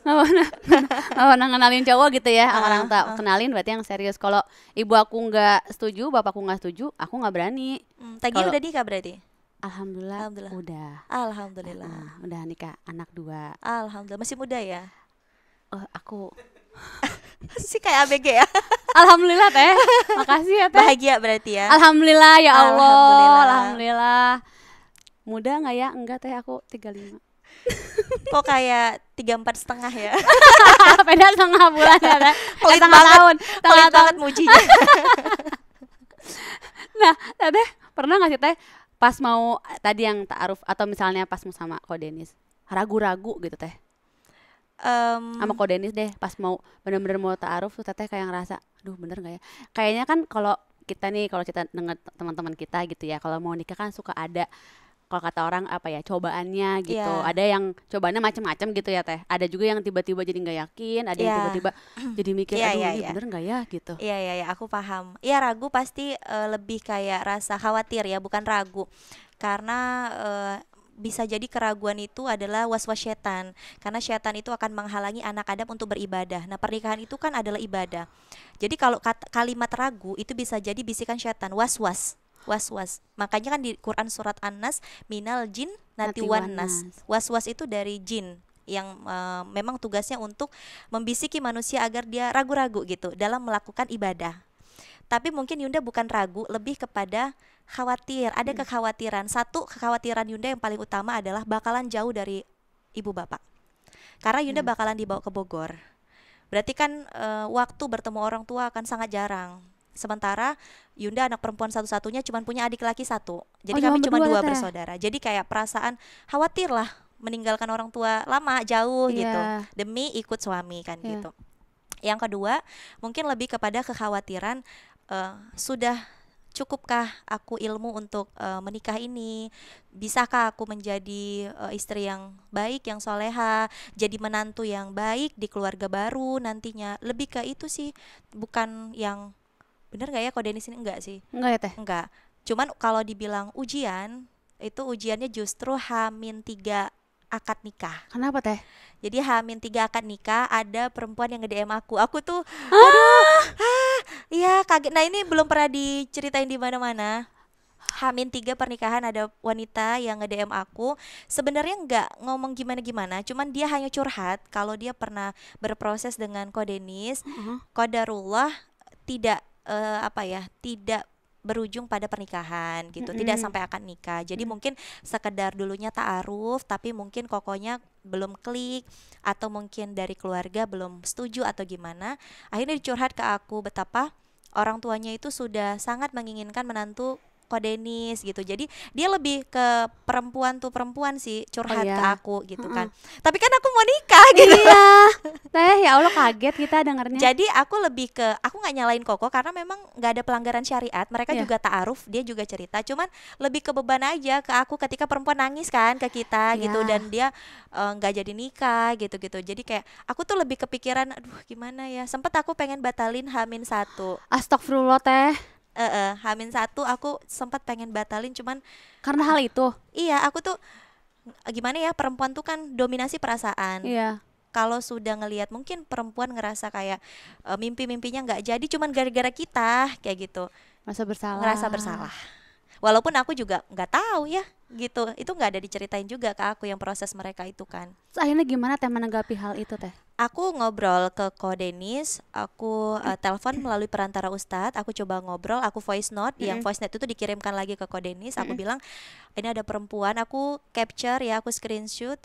nggak pernah ngenalin cowok gitu ya sama orang tua. Kenalin berarti yang serius. Kalau ibu aku nggak setuju, bapakku nggak setuju, aku nggak berani. Tagi Kalau- udah nikah berarti? Alhamdulillah, Alhamdulillah. udah. Alhamdulillah. Udah nikah anak 2. Alhamdulillah masih muda ya. Aku Sih kayak ABG ya. Alhamdulillah teh, makasih ya teh. Bahagia berarti ya. Alhamdulillah ya Allah, Alhamdulillah. alhamdulillah. Muda nggak ya? Enggak teh, aku 35. Kok kayak 34,5 ya. Beda setengah bulan ya teh. Pelit Setengah banget. tahun, setengah Pelit tahun. banget mujinya. Nah, teh pernah nggak sih teh pas mau tadi yang ta'aruf atau misalnya pas mau sama Ko Denis ragu-ragu gitu teh sama Ko Denis deh pas mau bener-bener mau ta'aruf tuh teteh kayak ngerasa aduh bener nggak ya kayaknya kan kalau kita nih kalau kita dengar teman-teman kita gitu ya kalau mau nikah kan suka ada kalau kata orang apa ya cobaannya gitu Iya. ada yang cobaannya macam-macam gitu ya teh ada juga yang tiba-tiba jadi nggak yakin ada yang Iya. tiba-tiba jadi mikir Iya, aduh iya, ini iya. bener nggak ya gitu. Iya iya iya, aku paham. Iya ragu pasti lebih kayak rasa khawatir ya, bukan ragu. Karena bisa jadi keraguan itu adalah was-was setan. Karena setan itu akan menghalangi anak Adam untuk beribadah. Nah, pernikahan itu kan adalah ibadah. Jadi kalau kalimat ragu itu bisa jadi bisikan setan, was-was. Was-was. Makanya kan di Quran surat An-Nas minal jin nati wan nas. Was-was itu dari jin yang memang tugasnya untuk membisiki manusia agar dia ragu-ragu gitu dalam melakukan ibadah. Tapi mungkin Yunda bukan ragu, lebih kepada khawatir. Ada kekhawatiran. Satu kekhawatiran Yunda yang paling utama adalah bakalan jauh dari ibu bapak. Karena Yunda bakalan dibawa ke Bogor. Berarti kan waktu bertemu orang tua akan sangat jarang. Sementara Yunda anak perempuan satu-satunya cuma punya adik laki 1. Jadi Oh, kami cuma cuma berdua, 2 Teh. bersaudara. Jadi kayak perasaan khawatir lah meninggalkan orang tua lama jauh gitu Iya. demi ikut suami kan Iya. gitu. Yang kedua mungkin lebih kepada kekhawatiran sudah cukupkah aku ilmu untuk menikah ini, bisakah aku menjadi istri yang baik, yang soleha, jadi menantu yang baik di keluarga baru nantinya. Lebih ke itu sih, bukan yang bener nggak ya kalau Denis ini enggak sih, Enggak ya teh? enggak. Cuman kalau dibilang ujian, itu ujiannya justru H-3 akad nikah. Kenapa teh? Jadi H-3 akad nikah ada perempuan yang nge-DM aku. Aku tuh aduh, iya kaget. Nah, ini belum pernah diceritain di mana-mana. H-3 pernikahan ada wanita yang nge-DM aku. Sebenarnya nggak ngomong gimana-gimana, cuman dia hanya curhat kalau dia pernah berproses dengan Ko Denis. Qadarullah tidak tidak berujung pada pernikahan gitu, tidak sampai akad nikah. Jadi mungkin sekedar dulunya ta'aruf, tapi mungkin kokonya belum klik atau mungkin dari keluarga belum setuju atau gimana. Akhirnya dicurhat ke aku betapa orang tuanya itu sudah sangat menginginkan menantu Denis gitu. Jadi dia lebih ke perempuan sih curhat ke iya. aku gitu kan. Tapi kan aku mau nikah gitu. Iya. Teh, ya Allah kaget kita dengarnya. Jadi aku nggak nyalain Koko karena memang nggak ada pelanggaran syariat. Mereka Iya. juga ta'aruf, dia juga cerita. Cuman lebih ke beban aja ke aku ketika perempuan nangis kan ke kita gitu Iya. dan dia nggak jadi nikah gitu-gitu. Jadi kayak aku tuh lebih kepikiran, aduh gimana ya. Sempet aku pengen batalin H-1. Astagfirullah Teh. H-1 aku sempat pengen batalin, cuman Karena hal itu. iya aku tuh gimana ya, perempuan tuh kan dominasi perasaan. Iya. Kalau sudah ngelihat mungkin perempuan ngerasa kayak mimpi-mimpinya nggak jadi cuman gara-gara kita kayak gitu, Merasa bersalah. ngerasa bersalah. Walaupun aku juga nggak tahu ya gitu, itu nggak ada diceritain juga ke aku yang proses mereka itu kan. Terus akhirnya gimana Teh menanggapi hal itu Teh? Aku ngobrol ke Ko Denis, aku telepon melalui perantara Ustadz, aku coba ngobrol, aku voice note, yang voice note itu dikirimkan lagi ke Ko Denis, aku bilang ini ada perempuan, aku capture ya, aku screenshot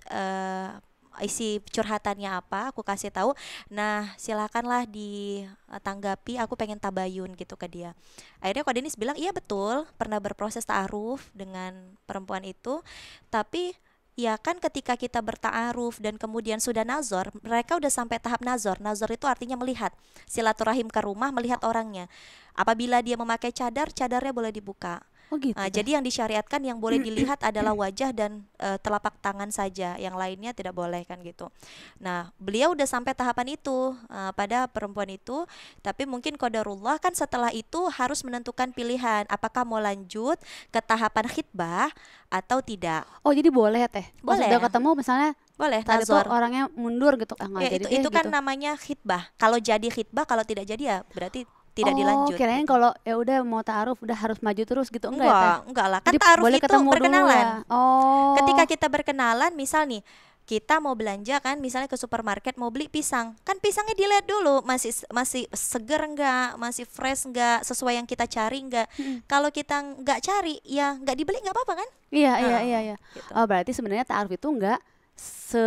isi curhatannya apa, aku kasih tahu. Nah, silakanlah ditanggapi, aku pengen tabayun gitu ke dia. Akhirnya Ko Denis bilang, "Iya betul, pernah berproses ta'aruf dengan perempuan itu, tapi ya kan ketika kita berta'aruf dan kemudian sudah nazor, mereka udah sampai tahap nazor. Nazor itu artinya melihat, silaturahim ke rumah, melihat orangnya. Apabila dia memakai cadar, cadarnya boleh dibuka. Oh gitu Teh. Jadi yang disyariatkan yang boleh dilihat adalah wajah dan telapak tangan saja, yang lainnya tidak boleh kan gitu. Nah, beliau udah sampai tahapan itu pada perempuan itu, tapi mungkin qadarullah kan setelah itu harus menentukan pilihan apakah mau lanjut ke tahapan khitbah atau tidak. Oh jadi boleh ya Teh? Pas Boleh. udah ketemu misalnya Boleh tadi tuh nazar. orangnya mundur gitu, nggak Ya, jadi itu deh kan gitu. namanya khitbah. Kalau jadi khitbah, kalau tidak jadi ya berarti tidak Oh, dilanjut. kirain gitu. kalau ya udah mau ta'aruf udah harus maju terus gitu, enggak ya Teh? Enggak lah. Kan Jadi ta'aruf boleh itu ketemu dulu berkenalan. ya. Oh. Ketika kita berkenalan, misal nih kita mau belanja kan, misalnya ke supermarket mau beli pisang, kan pisangnya dilihat dulu masih masih seger enggak, masih fresh enggak, sesuai yang kita cari enggak. Kalau kita enggak cari, ya enggak dibeli enggak apa-apa kan? Iya, iya, Nah, iya, iya. gitu. Oh, berarti sebenarnya ta'aruf itu enggak se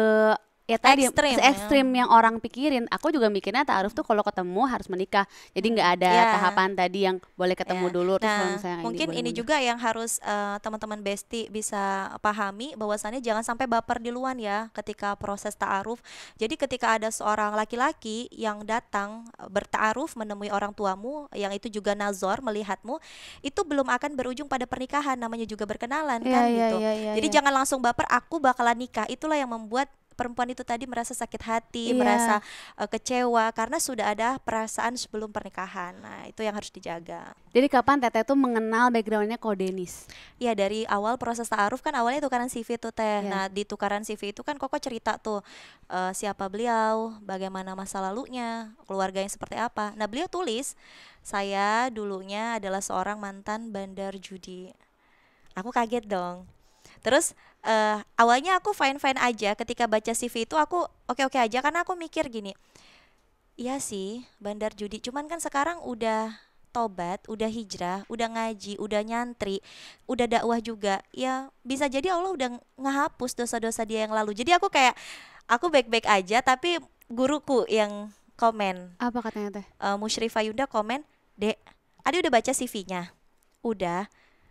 ya tadi Ekstrim, se ekstrim yang orang pikirin. Aku juga mikirnya ta'aruf tuh kalau ketemu harus menikah. Jadi nggak ada Ya. tahapan tadi yang boleh ketemu Ya. dulu terus kalau Nah, misalnya mungkin boleh ini mundur. juga yang harus teman-teman Besti bisa pahami, bahwasannya jangan sampai baper duluan ya ketika proses ta'aruf. Jadi ketika ada seorang laki-laki yang datang berta'aruf menemui orang tuamu yang itu juga nazar melihatmu, itu belum akan berujung pada pernikahan, namanya juga berkenalan Iya, kan iya, gitu. iya, iya, Jadi iya. jangan langsung baper aku bakalan nikah. Itulah yang membuat perempuan itu tadi merasa sakit hati, Iya. merasa kecewa karena sudah ada perasaan sebelum pernikahan. Nah, itu yang harus dijaga. Jadi kapan Teteh tuh mengenal backgroundnya Ko Denis? Ya dari awal proses ta'aruf kan awalnya tukaran CV tuh Teh. Iya. Nah di tukaran CV itu kan Koko cerita tuh siapa beliau, bagaimana masa lalunya, keluarganya seperti apa. Nah beliau tulis, saya dulunya adalah seorang mantan bandar judi. Aku kaget dong. Terus awalnya aku fine-fine aja ketika baca CV itu, aku oke-oke aja karena aku mikir gini, iya sih bandar judi, cuman kan sekarang udah tobat, udah hijrah, udah ngaji, udah nyantri, udah dakwah juga. Ya bisa jadi Allah udah ngehapus dosa-dosa dia yang lalu. Jadi aku kayak aku baik-baik aja, tapi guruku yang komen, Apa katanya Teh? Musyrifah Yunda komen, "Dek, Ade udah baca CV-nya?" Udah.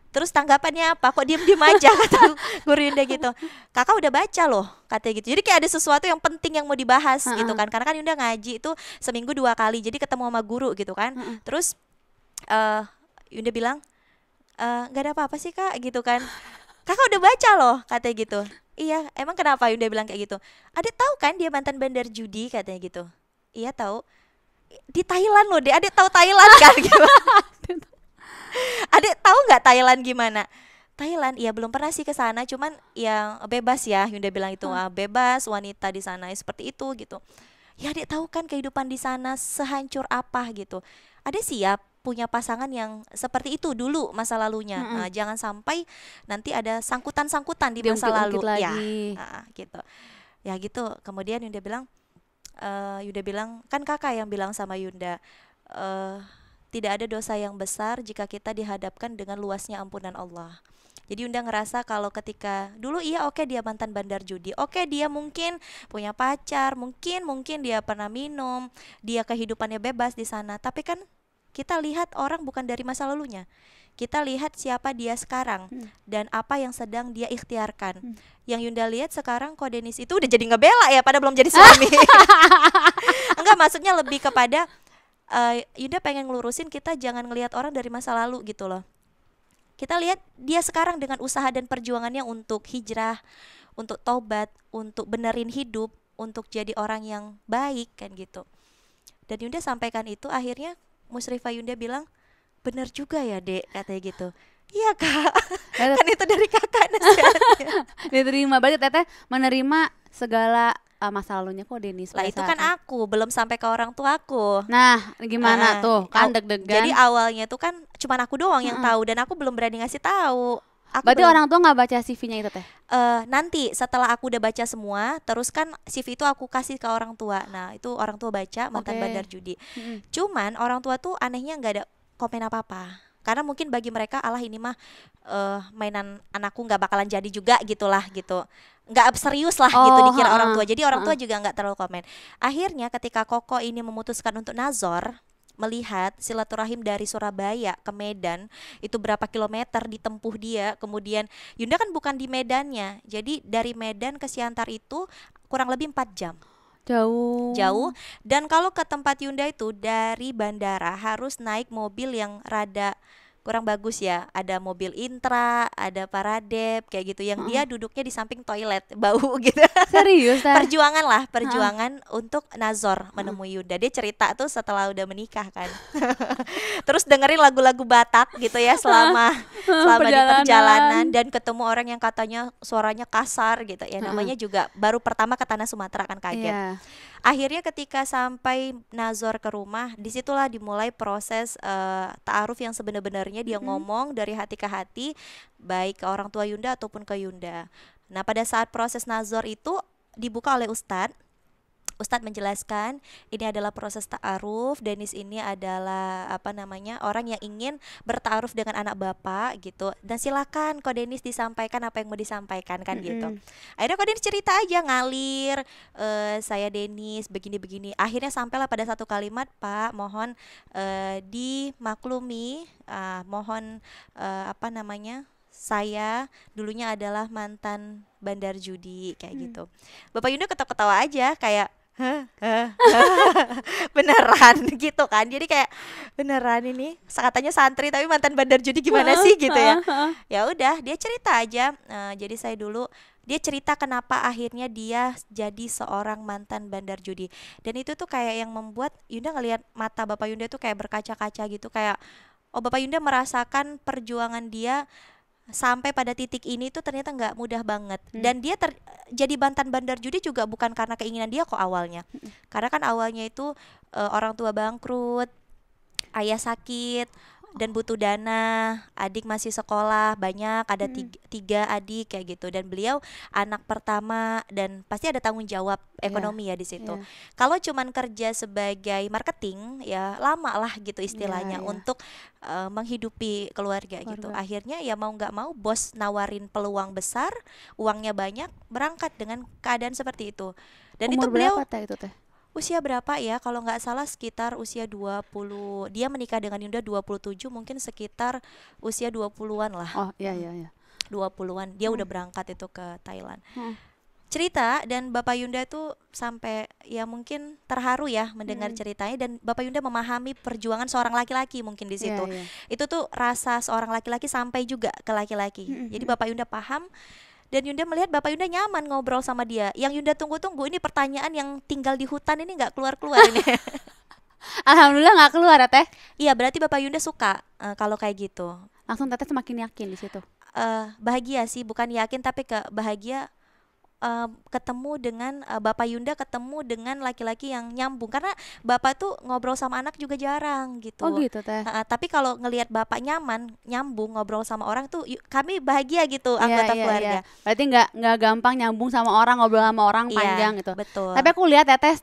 Terus tanggapannya apa? Kok diem-diem aja, kata guru Yunda gitu. Kakak udah baca loh, katanya gitu. Jadi kayak ada sesuatu yang penting yang mau dibahas gitu kan. Karena kan Yunda ngaji itu seminggu 2 kali. Jadi ketemu sama guru gitu kan. Terus Yunda bilang, nggak ada apa-apa sih kak gitu kan. Kakak udah baca loh, katanya gitu. Iya, emang kenapa Yunda bilang kayak gitu? Adek tahu kan dia mantan bandar judi, katanya gitu. Iya tahu. Di Thailand loh deh, adek tahu Thailand kan gitu. Adek tahu nggak Thailand gimana? Thailand, ya belum pernah sih ke sana, cuman yang bebas ya, Yunda bilang itu bebas, wanita di sana seperti itu gitu. Ya adek tahu kan kehidupan di sana sehancur apa gitu. Adek siap punya pasangan yang seperti itu dulu masa lalunya. Jangan sampai nanti ada sangkutan-sangkutan di masa lalu. Diungkit Ya, lagi. gitu. Ya gitu. Kemudian Yunda bilang, kan kakak yang bilang sama Yunda, tidak ada dosa yang besar jika kita dihadapkan dengan luasnya ampunan Allah. Jadi Yunda ngerasa kalau ketika dulu iya oke dia mantan bandar judi, oke dia mungkin punya pacar, mungkin dia pernah minum, dia kehidupannya bebas di sana. Tapi kan kita lihat orang bukan dari masa lalunya, kita lihat siapa dia sekarang dan apa yang sedang dia ikhtiarkan. Yang Yunda lihat sekarang Ko Denis itu udah jadi ngebela ya, pada belum jadi suami. Enggak, maksudnya lebih kepada Yunda pengen ngelurusin, kita jangan ngelihat orang dari masa lalu gitu loh. Kita lihat dia sekarang dengan usaha dan perjuangannya untuk hijrah, untuk tobat, untuk benerin hidup, untuk jadi orang yang baik kan gitu. Dan Yunda sampaikan itu, akhirnya Musrifah Yunda bilang, bener juga ya Dek, katanya gitu. Iya Kak, kan itu dari kakak nasihatnya. Diterima, berarti Teteh menerima segala masa lalunya Ko Denis. Lah itu kan aku, belum sampai ke orang tuaku. Nah gimana tuh, kan deg-degan. Jadi awalnya tuh kan cuman aku doang yang tahu, dan aku belum berani ngasih tahu. Berarti orang tua nggak baca CV-nya itu Teh? Nanti setelah aku udah baca semua, terus kan CV itu aku kasih ke orang tua. Nah itu orang tua baca, mantan bandar judi. Cuman orang tua tuh anehnya nggak ada komen apa-apa, karena mungkin bagi mereka alah ini mah mainan anakku, nggak bakalan jadi juga gitulah gitu, nggak serius lah gitu dikira orang tua. Jadi orang tua juga nggak terlalu komen. Akhirnya ketika Koko ini memutuskan untuk nazor, melihat silaturahim dari Surabaya ke Medan itu berapa kilometer ditempuh dia, kemudian Yunda kan bukan di Medannya, jadi dari Medan ke Siantar itu kurang lebih 4 jam. Jauh. Dan kalau ke tempat Yunda itu dari bandara harus naik mobil yang rada kurang bagus ya, ada mobil Intra, ada Paradep kayak gitu, yang dia duduknya di samping toilet, bau gitu. Serius? Perjuangan untuk nazor menemui Yunda. Dia cerita tuh setelah udah menikah kan. Terus dengerin lagu-lagu Batak gitu ya selama di perjalanan, dan ketemu orang yang katanya suaranya kasar gitu ya, namanya juga baru pertama ke tanah Sumatera kan, kaget. Akhirnya ketika sampai nazor ke rumah, disitulah dimulai proses ta'aruf yang sebenarnya dia ngomong dari hati ke hati, baik ke orang tua Yunda ataupun ke Yunda. Nah pada saat proses nazor itu dibuka oleh Ustadz menjelaskan, ini adalah proses ta'aruf. Denis ini adalah orang yang ingin berta'aruf dengan anak bapak gitu. Dan silakan Ko Denis disampaikan apa yang mau disampaikan kan gitu. Akhirnya Ko Denis cerita aja ngalir, saya Denis begini-begini. Akhirnya sampailah pada satu kalimat, Pak mohon dimaklumi, mohon saya dulunya adalah mantan bandar judi kayak gitu. Bapak Yunda ketawa-ketawa aja kayak beneran gitu kan. Jadi kayak beneran ini katanya santri tapi mantan bandar judi gimana sih gitu ya. Ya udah dia cerita aja. Jadi saya dulu, dia cerita kenapa akhirnya dia jadi seorang mantan bandar judi. Dan itu tuh kayak yang membuat Yunda ngelihat mata Bapak Yunda tuh kayak berkaca-kaca gitu, kayak oh Bapak Yunda merasakan perjuangan dia sampai pada titik ini tuh ternyata nggak mudah banget. Dan dia jadi mantan bandar judi juga bukan karena keinginan dia kok awalnya. Karena kan awalnya itu orang tua bangkrut, ayah sakit dan butuh dana, adik masih sekolah banyak, ada tiga adik kayak gitu, dan beliau anak pertama dan pasti ada tanggung jawab ekonomi ya di situ. Kalau cuman kerja sebagai marketing ya lama lah gitu istilahnya untuk menghidupi keluarga gitu. Akhirnya ya mau nggak mau bos nawarin peluang besar, uangnya banyak, berangkat dengan keadaan seperti itu. Dan umur itu beliau berapa itu Teh? Usia berapa ya, kalau nggak salah sekitar usia 20. Dia menikah dengan Yunda 27, mungkin sekitar usia 20-an lah. Oh iya 20-an dia udah berangkat itu ke Thailand. Cerita, dan Bapak Yunda tuh sampai ya mungkin terharu ya mendengar ceritanya, dan Bapak Yunda memahami perjuangan seorang laki-laki mungkin di situ. Itu tuh rasa seorang laki-laki sampai juga ke laki-laki. Jadi Bapak Yunda paham. Dan Yunda melihat Bapak Yunda nyaman ngobrol sama dia. Yang Yunda tunggu-tunggu ini pertanyaan yang tinggal di hutan ini nggak keluar-keluar ini. Alhamdulillah nggak keluar ya Teh. Iya, berarti Bapak Yunda suka kalau kayak gitu. Langsung Teteh semakin yakin di situ. Bahagia sih, bukan yakin tapi bahagia ketemu dengan Bapak Yunda, ketemu dengan laki-laki yang nyambung, karena Bapak tuh ngobrol sama anak juga jarang gitu. Oh gitu Teh. Tapi kalau ngelihat Bapak nyambung ngobrol sama orang tuh kami bahagia gitu, anggota keluarga. Berarti nggak gampang nyambung sama orang, ngobrol sama orang panjang gitu. Betul. Tapi aku lihat Teteh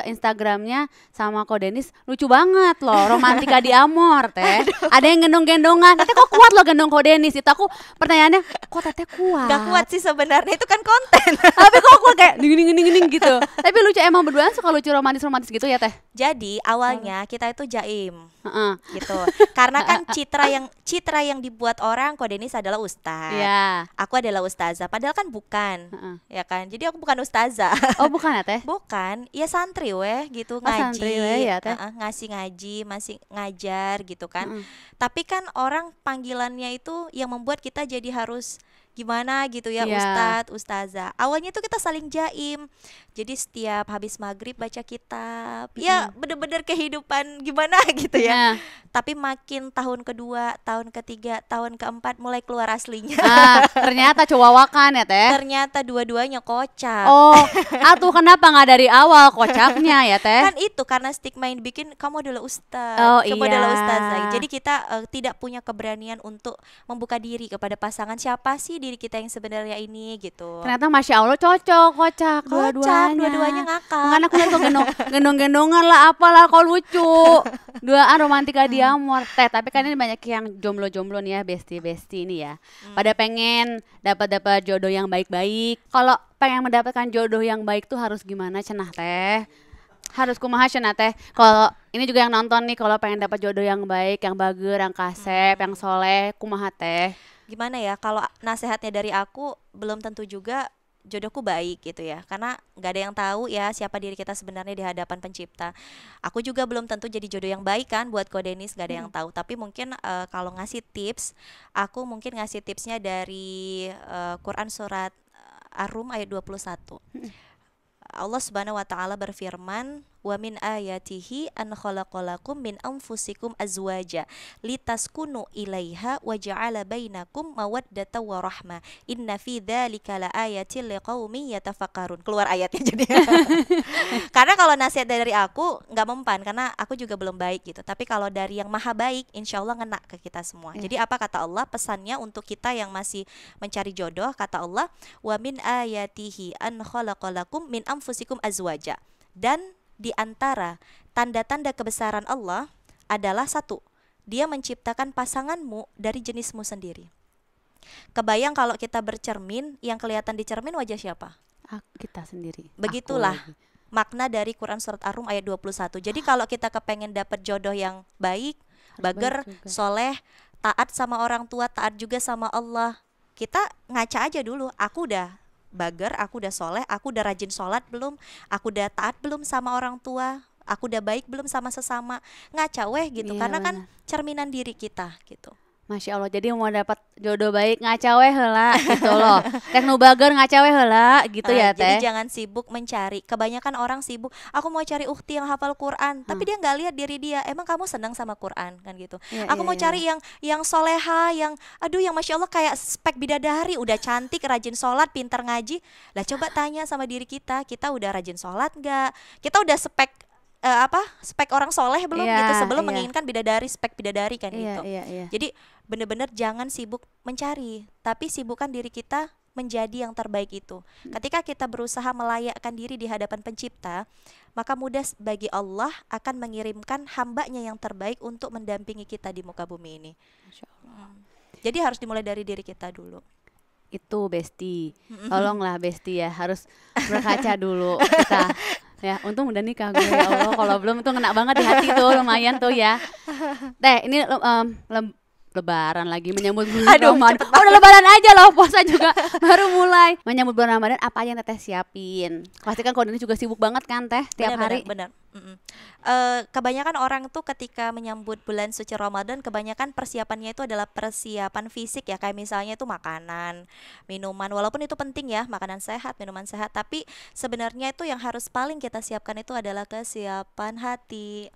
Instagramnya sama Ko Denis lucu banget loh, romantika di Amor Teh. Ada yang gendong-gendongan. Teteh kok kuat loh gendong Ko Denis? Itu aku pertanyaannya, kok Teteh kuat? Gak kuat sih sebenarnya, itu kan konten. Tapi kok aku kayak ding gini gitu. Tapi lucu, emang berdua suka lucu romantis gitu ya Teh? Jadi awalnya kita itu jaim Heeh. gitu. Karena kan citra yang dibuat orang kok Denis adalah ustaz. Iya. Aku adalah ustazah, padahal kan bukan. Heeh. Ya kan? Jadi aku bukan ustazah. Oh bukan ya Teh? Bukan, ya santri weh gitu, santri ngaji, weh ya, Teh. ngasih ngaji, masih ngajar gitu kan. Heeh. Tapi kan orang panggilannya itu yang membuat kita jadi harus gimana gitu ya, Iya. ustadz, ustazah. Awalnya itu kita saling jaim. Jadi setiap habis maghrib baca kitab. Ya bener-bener kehidupan gimana gitu ya. Nah. Tapi makin tahun kedua, tahun ketiga, tahun keempat mulai keluar aslinya. Ternyata cowawakan ya Teh. Ternyata dua-duanya kocak. Oh, atuh kenapa nggak dari awal kocaknya ya Teh? Kan itu karena stigma yang dibikin kamu adalah ustaz, Oh, kamu iya. adalah ustazah. Jadi kita tidak punya keberanian untuk membuka diri kepada pasangan, siapa sih diri kita yang sebenarnya ini gitu. Ternyata Masya Allah cocok, kocak Dua-duanya ngakak. Makanya aku lihat kok gendong-gendongan lah, apalah kok lucu. Duaan romantika diamor Teh. Tapi kan ini banyak yang jomblo-jomblo nih ya, bestie ini ya. Pada pengen dapat jodoh yang baik-baik. Kalau pengen mendapatkan jodoh yang baik tuh harus gimana cenah Teh? Harus kumaha cenah Teh? Kalau ini juga yang nonton nih, kalau pengen dapat jodoh yang baik, yang bager, yang kasep, yang soleh, kumaha Teh? Gimana ya, kalau nasihatnya dari aku belum tentu juga jodohku baik gitu ya, karena nggak ada yang tahu ya siapa diri kita sebenarnya di hadapan pencipta. Aku juga belum tentu jadi jodoh yang baik kan buat Ko Denis, nggak ada yang tahu. Tapi mungkin kalau ngasih tips, aku mungkin ngasih tipsnya dari Quran surat Ar-Rum ayat 21. Allah Subhanahu wa taala berfirman, "Wa min ayatihi an khalaqalakum min anfusikum azwaja litaskunu ilaiha wa ja'ala bainakum mawaddatan wa rahmah. Inna fi dzalika laayatil liqaumin yatafakkarun." Keluar ayatnya jadi. Karena kalau nasihat dari aku nggak mempan, karena aku juga belum baik gitu. Tapi kalau dari yang maha baik, insya Allah ngena ke kita semua. Jadi apa kata Allah, pesannya untuk kita yang masih mencari jodoh, kata Allah, "Wa min ayatihi an khalaqalakum min anfusikum azwaja." Dan di antara tanda-tanda kebesaran Allah adalah satu, Dia menciptakan pasanganmu dari jenismu sendiri. Kebayang kalau kita bercermin, yang kelihatan di cermin wajah siapa? Kita sendiri. Begitulah makna dari Quran surat Ar-Rum ayat 21. Jadi kalau kita kepengen dapat jodoh yang baik, bager, soleh, taat sama orang tua, taat juga sama Allah, kita ngaca aja dulu. Aku udah bager, aku udah soleh, aku udah rajin sholat belum, aku udah taat belum sama orang tua, aku udah baik belum sama sesama. Ngaca weh gitu. Karena kan cerminan diri kita gitu. Masya Allah, jadi mau dapat jodoh baik ngaca we heula gitu loh. Teknu bager ngaca we heula gitu ya Teh. Jadi jangan sibuk mencari. Kebanyakan orang sibuk, aku mau cari ukti yang hafal Quran, tapi dia nggak lihat diri dia. Emang kamu senang sama Quran kan gitu? Aku mau cari yang soleha, yang Masya Allah kayak spek bidadari, udah cantik, rajin sholat, pintar ngaji. Lah coba tanya sama diri kita udah rajin sholat nggak? Kita udah spek spek orang soleh belum gitu sebelum menginginkan bidadari, spek bidadari kan gitu. Jadi benar-benar jangan sibuk mencari, tapi sibukkan diri kita menjadi yang terbaik itu. Ketika kita berusaha melayakkan diri di hadapan pencipta, maka mudah bagi Allah akan mengirimkan hambanya yang terbaik untuk mendampingi kita di muka bumi ini. Masya Allah. Jadi harus dimulai dari diri kita dulu. Itu Besti, tolonglah Besti ya, harus berkaca dulu kita. Ya, untung udah nikah gue, ya Allah. Kalau belum tuh ngena banget di hati tuh, lumayan tuh ya. Teh, ini Lebaran lagi, menyambut bulan Ramadan. Oh, udah Lebaran aja loh, puasa juga baru mulai. Menyambut bulan Ramadan, apa aja yang Teteh siapin? Pasti kan Ko Denis juga sibuk banget kan Teh, tiap hari. Benar. Kebanyakan orang tuh ketika menyambut bulan suci Ramadan, kebanyakan persiapannya itu adalah persiapan fisik ya, kayak misalnya itu makanan, minuman, walaupun itu penting ya, makanan sehat, minuman sehat, tapi sebenarnya itu yang harus paling kita siapkan itu adalah kesiapan hati.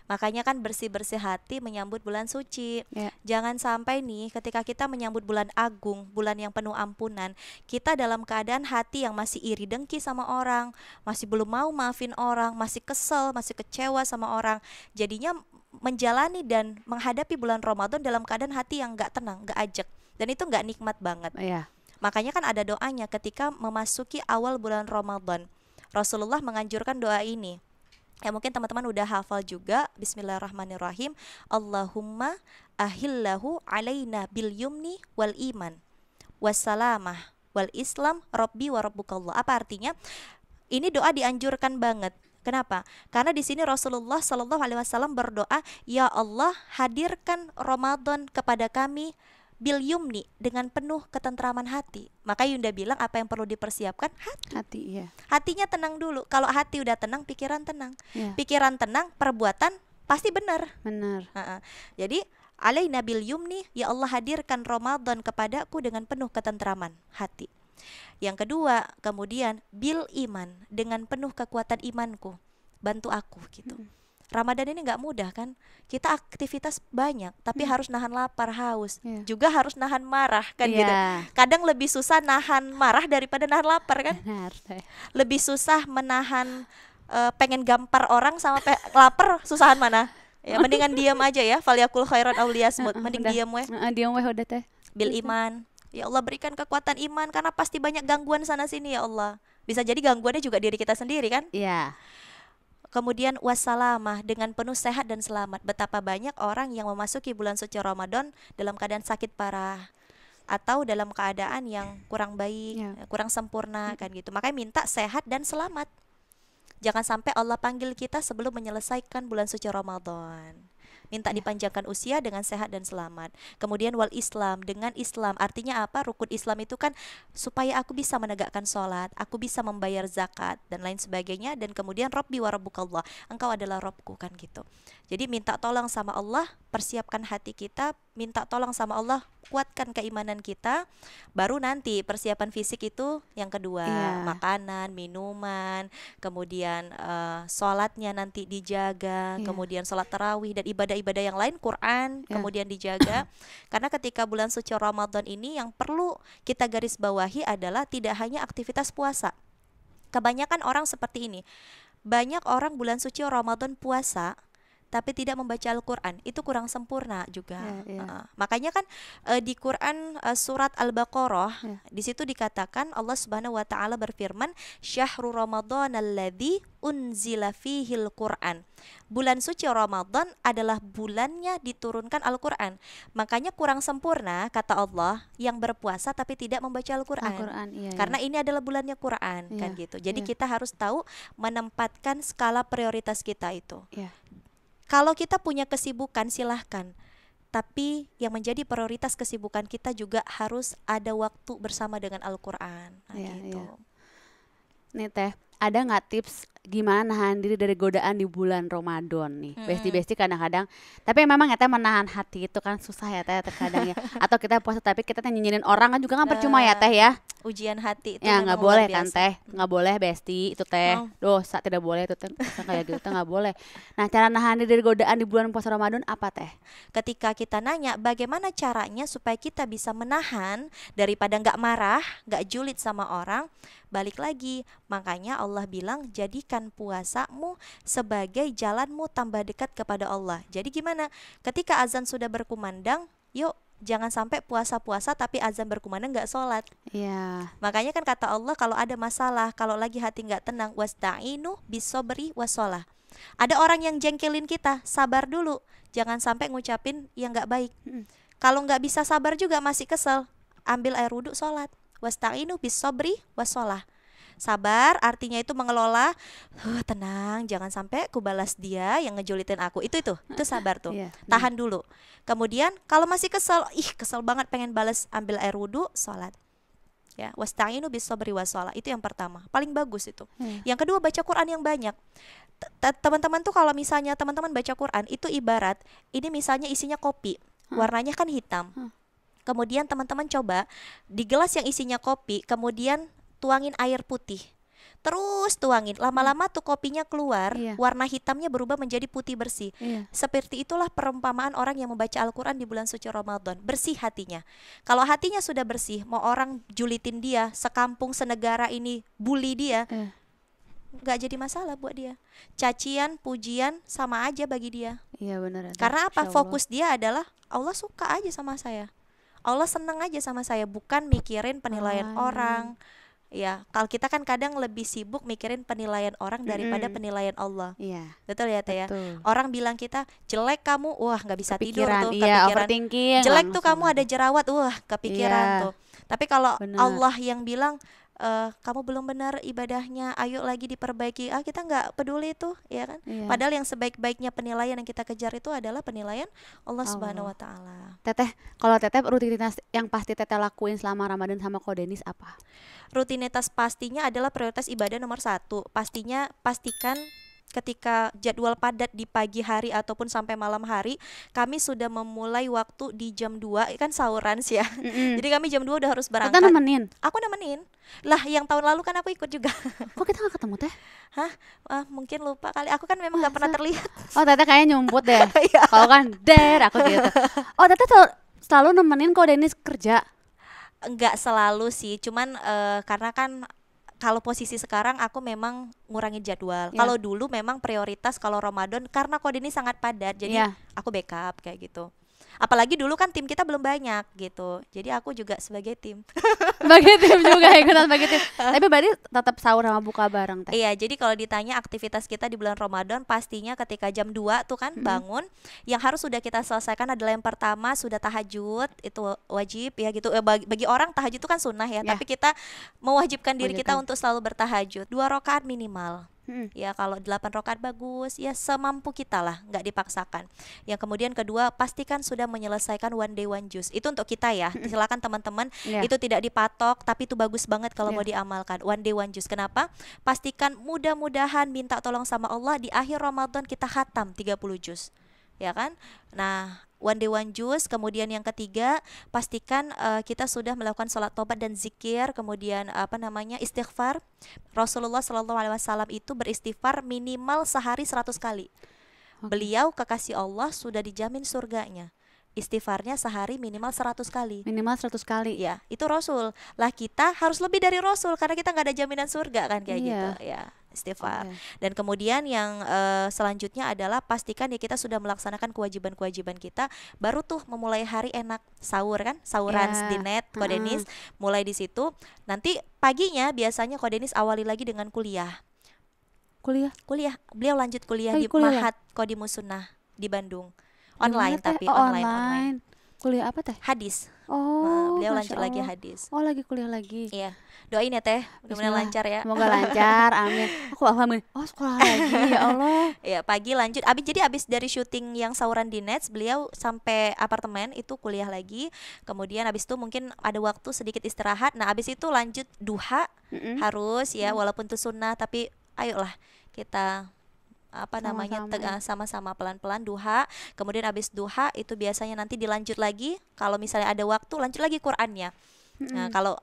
Makanya kan bersih-bersih hati menyambut bulan suci. Jangan sampai nih ketika kita menyambut bulan agung, bulan yang penuh ampunan, kita dalam keadaan hati yang masih iri dengki sama orang, masih belum mau maafin orang, masih kesel, masih kecewa sama orang. Jadinya menjalani dan menghadapi bulan Ramadan dalam keadaan hati yang gak tenang, gak ajak. Dan itu gak nikmat banget. Makanya kan ada doanya ketika memasuki awal bulan Ramadan. Rasulullah menganjurkan doa ini. Ya mungkin teman-teman udah hafal juga. Bismillahirrahmanirrahim. Allahumma ahillahu alaina bil yumni wal iman wassalamah wal islam rabbi wa rabbukallah. Apa artinya? Ini doa dianjurkan banget. Kenapa? Karena di sini Rasulullah Shallallahu Alaihi Wasallam berdoa, ya Allah hadirkan Ramadan kepada kami bil yumni, dengan penuh ketentraman hati. Maka Yunda bilang apa yang perlu dipersiapkan? Hati, ya. Hatinya tenang dulu. Kalau hati udah tenang, pikiran tenang. Ya. Pikiran tenang, perbuatan pasti benar. Benar. Jadi alaina bil yumni, ya Allah hadirkan Ramadan kepadaku dengan penuh ketentraman hati. Yang kedua, kemudian bil iman, dengan penuh kekuatan imanku, bantu aku gitu. Ramadan ini nggak mudah kan? Kita aktivitas banyak, tapi harus nahan lapar, haus, juga harus nahan marah kan gitu. Kadang lebih susah nahan marah daripada nahan lapar kan? Lebih susah menahan pengen gampar orang sama lapar, susahan mana? Ya mendingan diam aja ya. Falyakul khairan aw liyasmut. Mending diam weh. Diam weh udah teh. Bil iman. Ya Allah berikan kekuatan iman, karena pasti banyak gangguan sana sini ya Allah. Bisa jadi gangguannya juga diri kita sendiri kan? Iya. Kemudian wassalamah, dengan penuh sehat dan selamat. Betapa banyak orang yang memasuki bulan suci Ramadan dalam keadaan sakit parah atau dalam keadaan yang kurang baik, kurang sempurna kan gitu. Makanya minta sehat dan selamat. Jangan sampai Allah panggil kita sebelum menyelesaikan bulan suci Ramadan. Minta dipanjangkan usia dengan sehat dan selamat. Kemudian wal Islam, dengan Islam. Artinya apa? Rukun Islam itu kan supaya aku bisa menegakkan sholat, aku bisa membayar zakat dan lain sebagainya. Dan kemudian Rabbi wa rabbukallah, engkau adalah Robku kan gitu. Jadi minta tolong sama Allah, persiapkan hati kita, minta tolong sama Allah, kuatkan keimanan kita. Baru nanti persiapan fisik itu yang kedua, makanan, minuman, kemudian sholatnya nanti dijaga, kemudian sholat tarawih dan ibadah-ibadah yang lain, Quran, kemudian dijaga. Karena ketika bulan suci Ramadan ini yang perlu kita garis bawahi adalah tidak hanya aktivitas puasa. Kebanyakan orang seperti ini. Banyak orang bulan suci Ramadan puasa tapi tidak membaca Al-Quran, itu kurang sempurna juga. Makanya kan di Quran surat Al-Baqarah, di situ dikatakan Allah Subhanahu wa taala berfirman, "Syahrul Ramadan alladzi unzila fihil Quran." Bulan suci Ramadan adalah bulannya diturunkan Al-Quran. Makanya kurang sempurna kata Allah yang berpuasa tapi tidak membaca Al-Quran. Karena ini adalah bulannya Quran kan gitu. Jadi kita harus tahu menempatkan skala prioritas kita itu. Kalau kita punya kesibukan silahkan, tapi yang menjadi prioritas kesibukan kita juga harus ada waktu bersama dengan Al-Quran. Gitu. Nih teh, ada nggak tips gimana nahan diri dari godaan di bulan Ramadan nih? Besti-besti kadang-kadang, tapi memang ya teh menahan hati itu kan susah ya teh terkadang ya. Atau kita puasa tapi kita nyinyirin orang kan juga kan percuma ya teh ya. Ujian hati itu ya nggak boleh kan teh, nggak boleh besti itu teh, dosa tidak boleh itu teh, kayak gitu nggak boleh. Nah cara nahan diri dari godaan di bulan puasa Ramadan apa teh? Ketika kita nanya bagaimana caranya supaya kita bisa menahan daripada nggak marah, nggak julid sama orang, balik lagi, makanya Allah bilang jadikan puasamu sebagai jalanmu tambah dekat kepada Allah. Jadi gimana? Ketika azan sudah berkumandang, yuk jangan sampai puasa-puasa tapi azan berkumandang nggak sholat. Makanya kan kata Allah kalau ada masalah, kalau lagi hati nggak tenang, wasta'inu bisobri wassalah. Ada orang yang jengkelin kita, sabar dulu, jangan sampai ngucapin yang nggak baik. Kalau nggak bisa sabar juga masih kesel, ambil air wudhu sholat. Wasta'inu bisobri wassalah. Sabar artinya itu mengelola, tenang, jangan sampai ku balas dia yang ngejulitin aku. Itu sabar tuh. Tahan dulu. Kemudian kalau masih kesel, kesel banget pengen balas, ambil air wudhu, sholat. Ya, wasta'inu bis-sabri was-shalah. Itu yang pertama, paling bagus itu. Yang kedua, baca Quran yang banyak. Teman-teman tuh kalau misalnya teman-teman baca Quran, itu ibarat ini misalnya isinya kopi, warnanya kan hitam. Kemudian teman-teman coba di gelas yang isinya kopi, kemudian tuangin air putih, terus tuangin, lama-lama tuh kopinya keluar, warna hitamnya berubah menjadi putih bersih. Seperti itulah perumpamaan orang yang membaca Al-Quran di bulan suci Ramadan, bersih hatinya. Kalau hatinya sudah bersih, mau orang julitin dia, sekampung senegara ini bully dia, nggak jadi masalah buat dia. Cacian, pujian sama aja bagi dia. Benar. Karena apa? Fokus dia adalah Allah suka aja sama saya, Allah senang aja sama saya, bukan mikirin penilaian orang. Ya, kalau kita kan kadang lebih sibuk mikirin penilaian orang daripada penilaian Allah. Betul ya Teh ya. Orang bilang kita jelek kamu, wah nggak bisa tidur tuh, kepikiran. Jelek tuh kamu ada jerawat, wah kepikiran tuh. Tapi kalau Allah yang bilang kamu belum benar ibadahnya, ayo lagi diperbaiki. Kita nggak peduli itu, ya kan? Iya. Padahal yang sebaik-baiknya penilaian yang kita kejar itu adalah penilaian Allah Subhanahu Allah. wa taala. Teteh, kalau Teteh rutinitas yang pasti Teteh lakuin selama Ramadan sama Ko Denis apa? Rutinitas pastinya adalah prioritas ibadah nomor 1. Pastikan ketika jadwal padat di pagi hari ataupun sampai malam hari, kami sudah memulai waktu di jam 2, kan sahuran sih ya. Mm-mm. Jadi kami jam 2 udah harus Teteh berangkat. nemenin. Aku nemenin. Lah, yang tahun lalu kan aku ikut juga. Kok kita gak ketemu Teh? Mungkin lupa kali. Aku kan memang nggak pernah Masa? terlihat. Oh Teteh kayaknya nyumput deh. Iya. Kalau kan aku gitu. Oh Teteh selalu nemenin Ko Denis kerja. Enggak selalu sih, cuman karena kan kalau posisi sekarang aku memang ngurangin jadwal. Iya. Kalau dulu memang prioritas kalau Ramadan karena kode ini sangat padat, jadi Iya. aku backup kayak gitu. Apalagi dulu kan tim kita belum banyak gitu, jadi aku juga sebagai tim. Bagi tim juga ikutan bagi tim. Tapi berarti tetap sahur sama buka bareng Teh. Iya, jadi kalau ditanya aktivitas kita di bulan Ramadan, pastinya ketika jam 2 tuh kan bangun, yang harus sudah kita selesaikan adalah yang pertama sudah tahajud, itu wajib ya gitu. Bagi orang tahajud itu kan sunnah ya, Ya. tapi kita mewajibkan diri kita Wajibkan. untuk selalu bertahajud 2 rakaat minimal. Mm. Ya kalau 8 rakaat bagus, ya semampu kita lah, nggak dipaksakan. Yang kemudian kedua, pastikan sudah menyelesaikan one day one juice. Itu untuk kita ya. Silakan teman-teman, Iya. itu tidak dipatok, tapi itu bagus banget kalau Iya. mau diamalkan. One day one juice. Kenapa? Pastikan mudah-mudahan minta tolong sama Allah di akhir Ramadan kita khatam 30 juz. Ya kan? Nah, one day one juice. Kemudian yang ketiga, pastikan kita sudah melakukan sholat tobat dan zikir, kemudian istighfar. Rasulullah SAW itu beristighfar minimal sehari 100 kali. Beliau kekasih Allah sudah dijamin surganya. Istighfarnya sehari minimal 100 kali. Minimal 100 kali. Ya, itu Rasul. Lah kita harus lebih dari Rasul karena kita nggak ada jaminan surga kan kayak Iya. gitu. Ya, istighfar. Oke. Dan kemudian yang selanjutnya adalah pastikan ya kita sudah melaksanakan kewajiban-kewajiban kita, baru tuh memulai hari enak, sahur kan, sahuran Ya. di net, Ko Denis, mulai di situ. Nanti paginya biasanya Ko Denis awali lagi dengan kuliah. Kuliah. Beliau lanjut kuliah Lagi di kuliah? Mahat Qodimus Sunnah di Bandung. Di Online mana, Teh? tapi Oh, online. Kuliah apa Teh? Hadis. Oh, Beliau Masya lanjut lagi Allah. hadis. Oh, lagi kuliah lagi. Iya. Doain ya Teh, mudah-mudahan Bismillah. lancar ya. Semoga lancar, amin. Aku alhamdulillah. Oh, sekolah lagi ya Allah. Ya, pagi lanjut. Abis dari syuting yang sahuran di Nets, beliau sampai apartemen itu kuliah lagi. Kemudian abis itu mungkin ada waktu sedikit istirahat. Nah, abis itu lanjut duha Mm-mm. harus ya, walaupun itu sunnah tapi ayolah kita Sama-sama. sama-sama pelan-pelan duha. Kemudian abis duha itu biasanya nanti dilanjut lagi. Kalau misalnya ada waktu lanjut lagi Qur'annya. Nah, kalau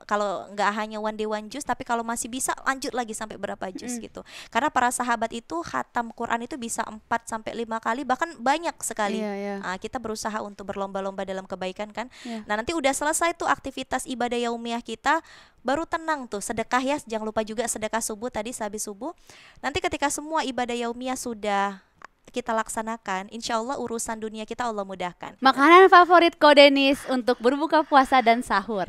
nggak hanya one day one juz, tapi kalau masih bisa lanjut lagi sampai berapa juz gitu. Karena para sahabat itu khatam Quran itu bisa 4 sampai 5 kali, bahkan banyak sekali. Iya, iya. Nah, kita berusaha untuk berlomba-lomba dalam kebaikan kan. Iya. Nah, nanti udah selesai tuh aktivitas ibadah yaumiyah kita, baru tenang tuh, sedekah ya, jangan lupa juga sedekah subuh tadi sehabis subuh. Nanti ketika semua ibadah yaumiyah sudah kita laksanakan, insya Allah urusan dunia kita Allah mudahkan. Makanan favorit Ko Denis untuk berbuka puasa dan sahur.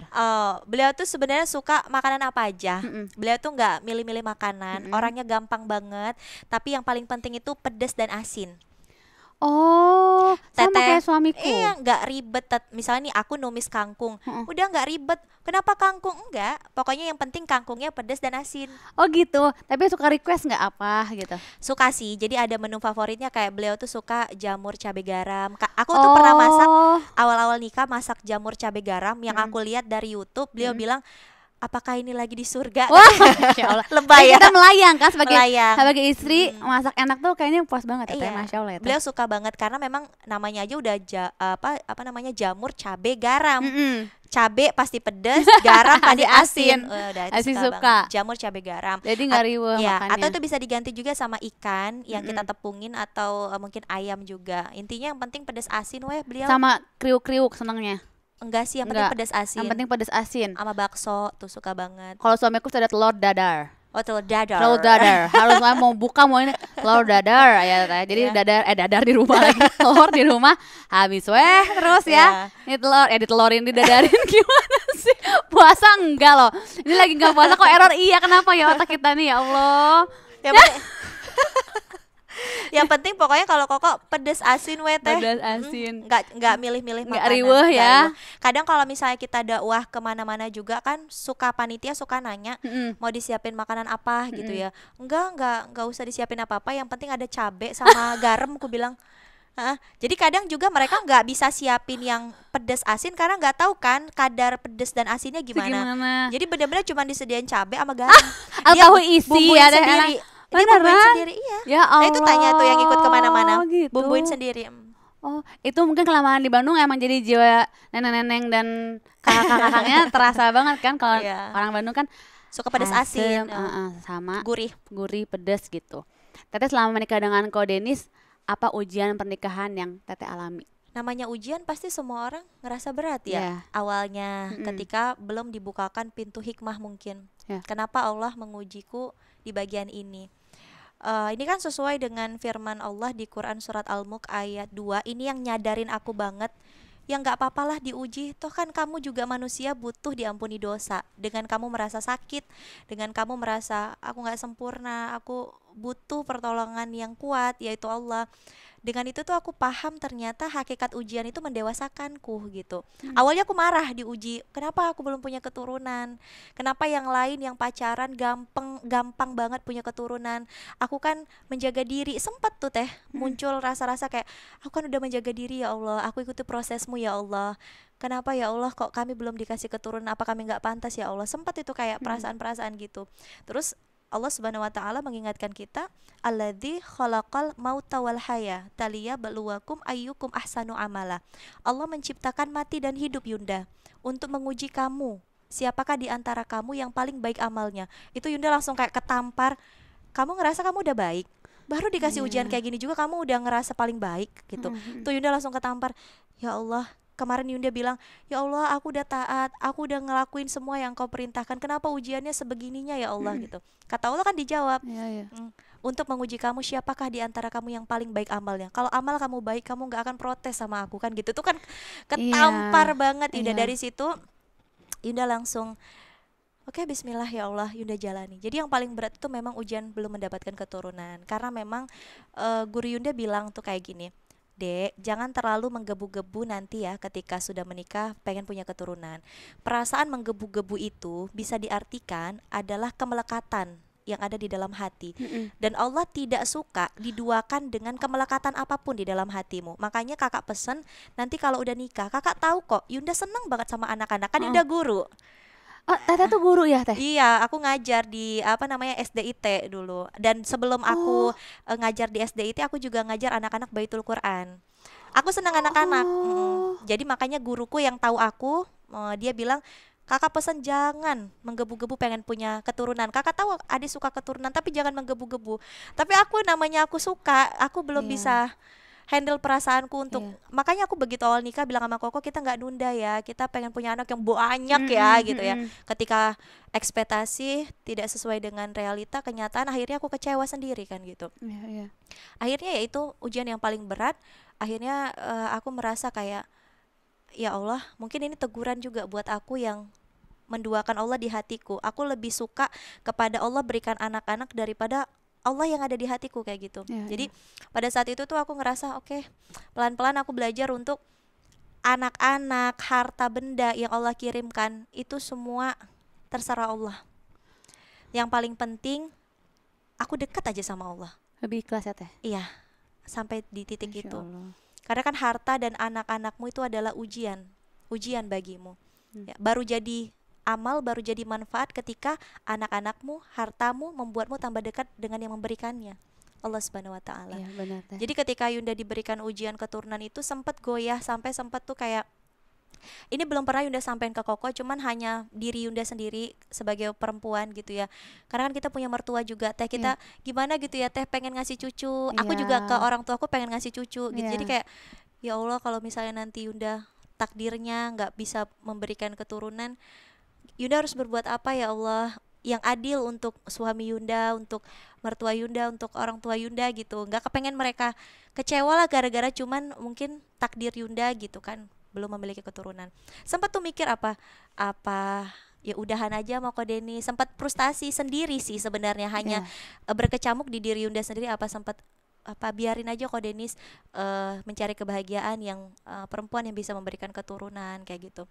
Beliau tuh sebenarnya suka makanan apa aja. Mm-mm. Beliau tuh nggak milih-milih makanan, orangnya gampang banget. Tapi yang paling penting itu pedas dan asin. Oh, sama Teteh, kayak suamiku. Iya, nggak ribet. Misalnya nih aku numis kangkung, udah nggak ribet. Kenapa kangkung? Enggak. Pokoknya yang penting kangkungnya pedas dan asin. Oh gitu. Tapi suka request nggak apa gitu? Suka sih. Jadi ada menu favoritnya kayak beliau tuh suka jamur cabai garam. Aku tuh pernah masak awal-awal nikah, masak jamur cabai garam yang aku lihat dari YouTube. Beliau bilang, apakah ini lagi di surga? Wah, Masya Allah. Lebay Jadi ya. kita melayang kan sebagai Melayang. sebagai istri masak enak tuh kayaknya puas banget ya, Teh. Iya. Masya Allah ya, Teh. Beliau suka banget karena memang namanya aja udah apa namanya jamur cabai garam. Mm-mm. Cabai pasti pedas, garam pasti Asin. asin. Udah itu Asin suka. banget. Jamur cabai garam. Jadi nggak riweuh Ya, makannya. atau itu bisa diganti juga sama ikan yang kita tepungin atau mungkin ayam juga. Intinya yang penting pedas asin weh beliau. Sama kriuk-kriuk senengnya. Enggak sih, yang Enggak. penting pedas asin. Yang penting pedas asin. Sama bakso tuh suka banget. Kalau suamiku sudah telur dadar. Oh, telur dadar. Telur dadar. Harus mau buka mau ini telur dadar ya, Teh. Jadi Iya. dadar di rumah lagi. Telur di rumah habis weh terus ya. Ini telur ditelorin didadarin gimana sih? Puasa enggak loh. Ini lagi enggak puasa kok error iya. Kenapa ya otak kita nih ya Allah. Yang penting, Yang penting pokoknya kalau Koko pedes asin we teh. Pedas asin. Nggak milih-milih Nggak makanan. riweuh nggak ya. riweuh. Kadang kalau misalnya kita dakwah kemana-mana juga kan suka panitia suka nanya Mm-mm. mau disiapin makanan apa gitu Mm-mm. ya. Nggak usah disiapin apa-apa. Yang penting ada cabe sama garam. Aku bilang. Jadi kadang juga mereka nggak bisa siapin yang pedas asin karena nggak tahu kan kadar pedas dan asinnya Itu gimana. gimana? Jadi benar-benar cuma disediain cabe sama garam. Atau Dia tahu isi bumbuin ada sendiri. enak. Dia bumbuin Beneran? sendiri, iya. Ya Nah Allah. itu tanya tuh yang ikut kemana-mana, gitu. bumbuin sendiri. Oh, itu mungkin kelamaan di Bandung emang jadi jiwa nenek-neneng dan kakak-kakaknya terasa banget kan kalau Iya. orang Bandung kan Suka pedas asin, sama gurih. gurih pedas gitu. Teteh selama menikah dengan Ko Denis, apa ujian pernikahan yang Teteh alami? Namanya ujian pasti semua orang ngerasa berat ya. Iya. Awalnya Mm-mm. ketika belum dibukakan pintu hikmah mungkin. Ya. Kenapa Allah mengujiku di bagian ini? Ini kan sesuai dengan firman Allah di Quran surat Al-Mulk ayat 2. Ini yang nyadarin aku banget. Ya nggak apa-apalah diuji. Toh kan kamu juga manusia butuh diampuni dosa. Dengan kamu merasa sakit, dengan kamu merasa aku nggak sempurna, aku butuh pertolongan yang kuat yaitu Allah. Dengan itu tuh aku paham ternyata hakikat ujian itu mendewasakanku gitu. Awalnya aku marah diuji, kenapa aku belum punya keturunan? Kenapa yang lain yang pacaran gampang banget punya keturunan? Aku kan menjaga diri, sempet tuh teh muncul rasa-rasa kayak aku kan udah menjaga diri ya Allah, aku ikuti prosesmu ya Allah. Kenapa ya Allah kok kami belum dikasih keturunan? Apa kami nggak pantas ya Allah? Sempat itu kayak perasaan-perasaan gitu. Terus Allah Subhanahu wa taala mengingatkan kita, alladzi khalaqal mauta wal haya taliyabluwakum ayyukum ahsanu amala. Allah menciptakan mati dan hidup Yunda untuk menguji kamu. Siapakah di antara kamu yang paling baik amalnya? Itu Yunda langsung kayak ketampar. Kamu ngerasa kamu udah baik? Baru dikasih ujian kayak gini juga kamu udah ngerasa paling baik gitu. Tuh Yunda langsung ketampar. Ya Allah, kemarin Yunda bilang, ya Allah aku udah taat, aku udah ngelakuin semua yang kau perintahkan, kenapa ujiannya sebegininya ya Allah gitu. Kata Allah kan dijawab, Iya. untuk menguji kamu siapakah di antara kamu yang paling baik amalnya. Kalau amal kamu baik kamu nggak akan protes sama aku kan gitu. Tuh kan ketampar banget Yunda. Iya. Dari situ Yunda langsung oke, bismillah ya Allah, Yunda jalani. Jadi yang paling berat itu memang ujian belum mendapatkan keturunan. Karena memang guru Yunda bilang tuh kayak gini, Dek, jangan terlalu menggebu-gebu nanti ya ketika sudah menikah pengen punya keturunan. Perasaan menggebu-gebu itu bisa diartikan adalah kemelekatan yang ada di dalam hati. Dan Allah tidak suka diduakan dengan kemelekatan apapun di dalam hatimu. Makanya kakak pesen nanti kalau udah nikah, kakak tahu kok Yunda seneng banget sama anak-anak. Kan Yunda guru. Oh, Teteh tuh guru ya Teh? Iya, aku ngajar di SDIT dulu. Dan sebelum aku ngajar di SDIT, aku juga ngajar anak-anak Baitul Quran. Aku senang anak-anak. Jadi makanya guruku yang tahu aku, dia bilang, kakak pesan jangan menggebu-gebu pengen punya keturunan. Kakak tahu adik suka keturunan, tapi jangan menggebu-gebu. Tapi aku suka, aku belum bisa handle perasaanku untuk makanya aku begitu awal nikah bilang sama Koko, kita nggak nunda ya, kita pengen punya anak yang banyak ya gitu ya. Ketika ekspektasi tidak sesuai dengan realita, kenyataan, akhirnya aku kecewa sendiri kan gitu. Akhirnya ya itu ujian yang paling berat. Akhirnya aku merasa kayak ya Allah, mungkin ini teguran juga buat aku yang menduakan Allah di hatiku. Aku lebih suka kepada Allah berikan anak-anak daripada Allah yang ada di hatiku kayak gitu. Jadi pada saat itu tuh aku ngerasa oke, pelan-pelan aku belajar untuk anak-anak, harta benda yang Allah kirimkan itu semua terserah Allah. Yang paling penting aku dekat aja sama Allah. Lebih ikhlas ya Teh? Iya, sampai di titik Masya itu. Allah. Karena kan harta dan anak-anakmu itu adalah ujian bagimu. Ya, baru jadi amal, baru jadi manfaat ketika anak-anakmu, hartamu membuatmu tambah dekat dengan yang memberikannya, Allah Subhanahu wa taala. Iya, benar Teh. Jadi ketika Yunda diberikan ujian keturunan itu sempat goyah, sampai sempat tuh kayak ini belum pernah Yunda sampein ke Koko, cuman hanya diri Yunda sendiri sebagai perempuan gitu ya. Karena kan kita punya mertua juga, Teh, kita gimana gitu ya Teh, pengen ngasih cucu. Aku juga ke orang tua aku pengen ngasih cucu gitu. Jadi kayak ya Allah, kalau misalnya nanti Yunda takdirnya nggak bisa memberikan keturunan, Yunda harus berbuat apa ya Allah yang adil untuk suami Yunda, untuk mertua Yunda, untuk orang tua Yunda gitu. Nggak kepengen mereka kecewa lah gara-gara cuman mungkin takdir Yunda gitu kan belum memiliki keturunan. Sempat tuh mikir apa ya udahan aja sama Ko Deni. Sempat frustasi sendiri sih sebenarnya, hanya berkecamuk di diri Yunda sendiri, apa sempat biarin aja kok Denis mencari kebahagiaan yang perempuan yang bisa memberikan keturunan kayak gitu.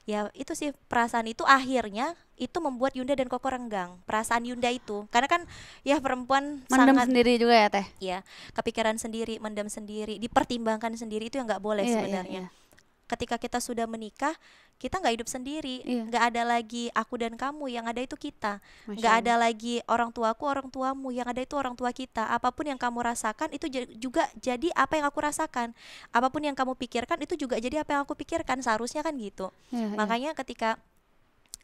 Ya itu sih, perasaan itu akhirnya itu membuat Yunda dan Koko renggang. Perasaan Yunda itu karena kan ya perempuan Mendem sangat, sendiri juga ya Teh. ya, kepikiran sendiri, mendam sendiri, dipertimbangkan sendiri, itu yang nggak boleh Iya, iya, sebenarnya. iya. Ketika kita sudah menikah, kita nggak hidup sendiri, Iya, nggak ada lagi aku dan kamu, yang ada itu kita. Masya Nggak ada Allah. lagi orang tuaku, orang tuamu, yang ada itu orang tua kita. Apapun yang kamu rasakan itu juga jadi apa yang aku rasakan. Apapun yang kamu pikirkan itu juga jadi apa yang aku pikirkan, seharusnya kan gitu. Iya, iya. Makanya ketika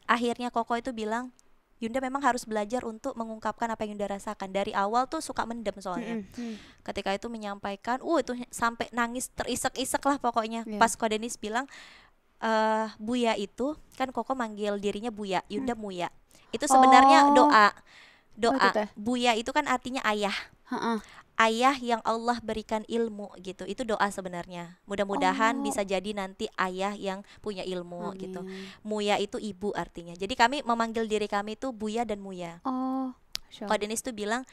akhirnya Koko itu bilang, Yunda memang harus belajar untuk mengungkapkan apa yang Yunda rasakan. Dari awal tuh suka mendem soalnya. Ketika itu menyampaikan, itu sampai nangis terisak-isak lah pokoknya. Iya. Pas Ko Denis bilang, Buya itu kan Koko manggil dirinya Buya, Yunda Muya. Itu sebenarnya Oh, doa. itu Doa. Teh. Buya itu kan artinya ayah. Heeh. Ayah yang Allah berikan ilmu gitu. Itu doa sebenarnya. Mudah-mudahan Oh, bisa jadi nanti ayah yang punya ilmu gitu. amin. Muya itu ibu artinya. Jadi kami memanggil diri kami itu Buya dan Muya. Oh, Masya Ko Allah. Denis tuh bilang,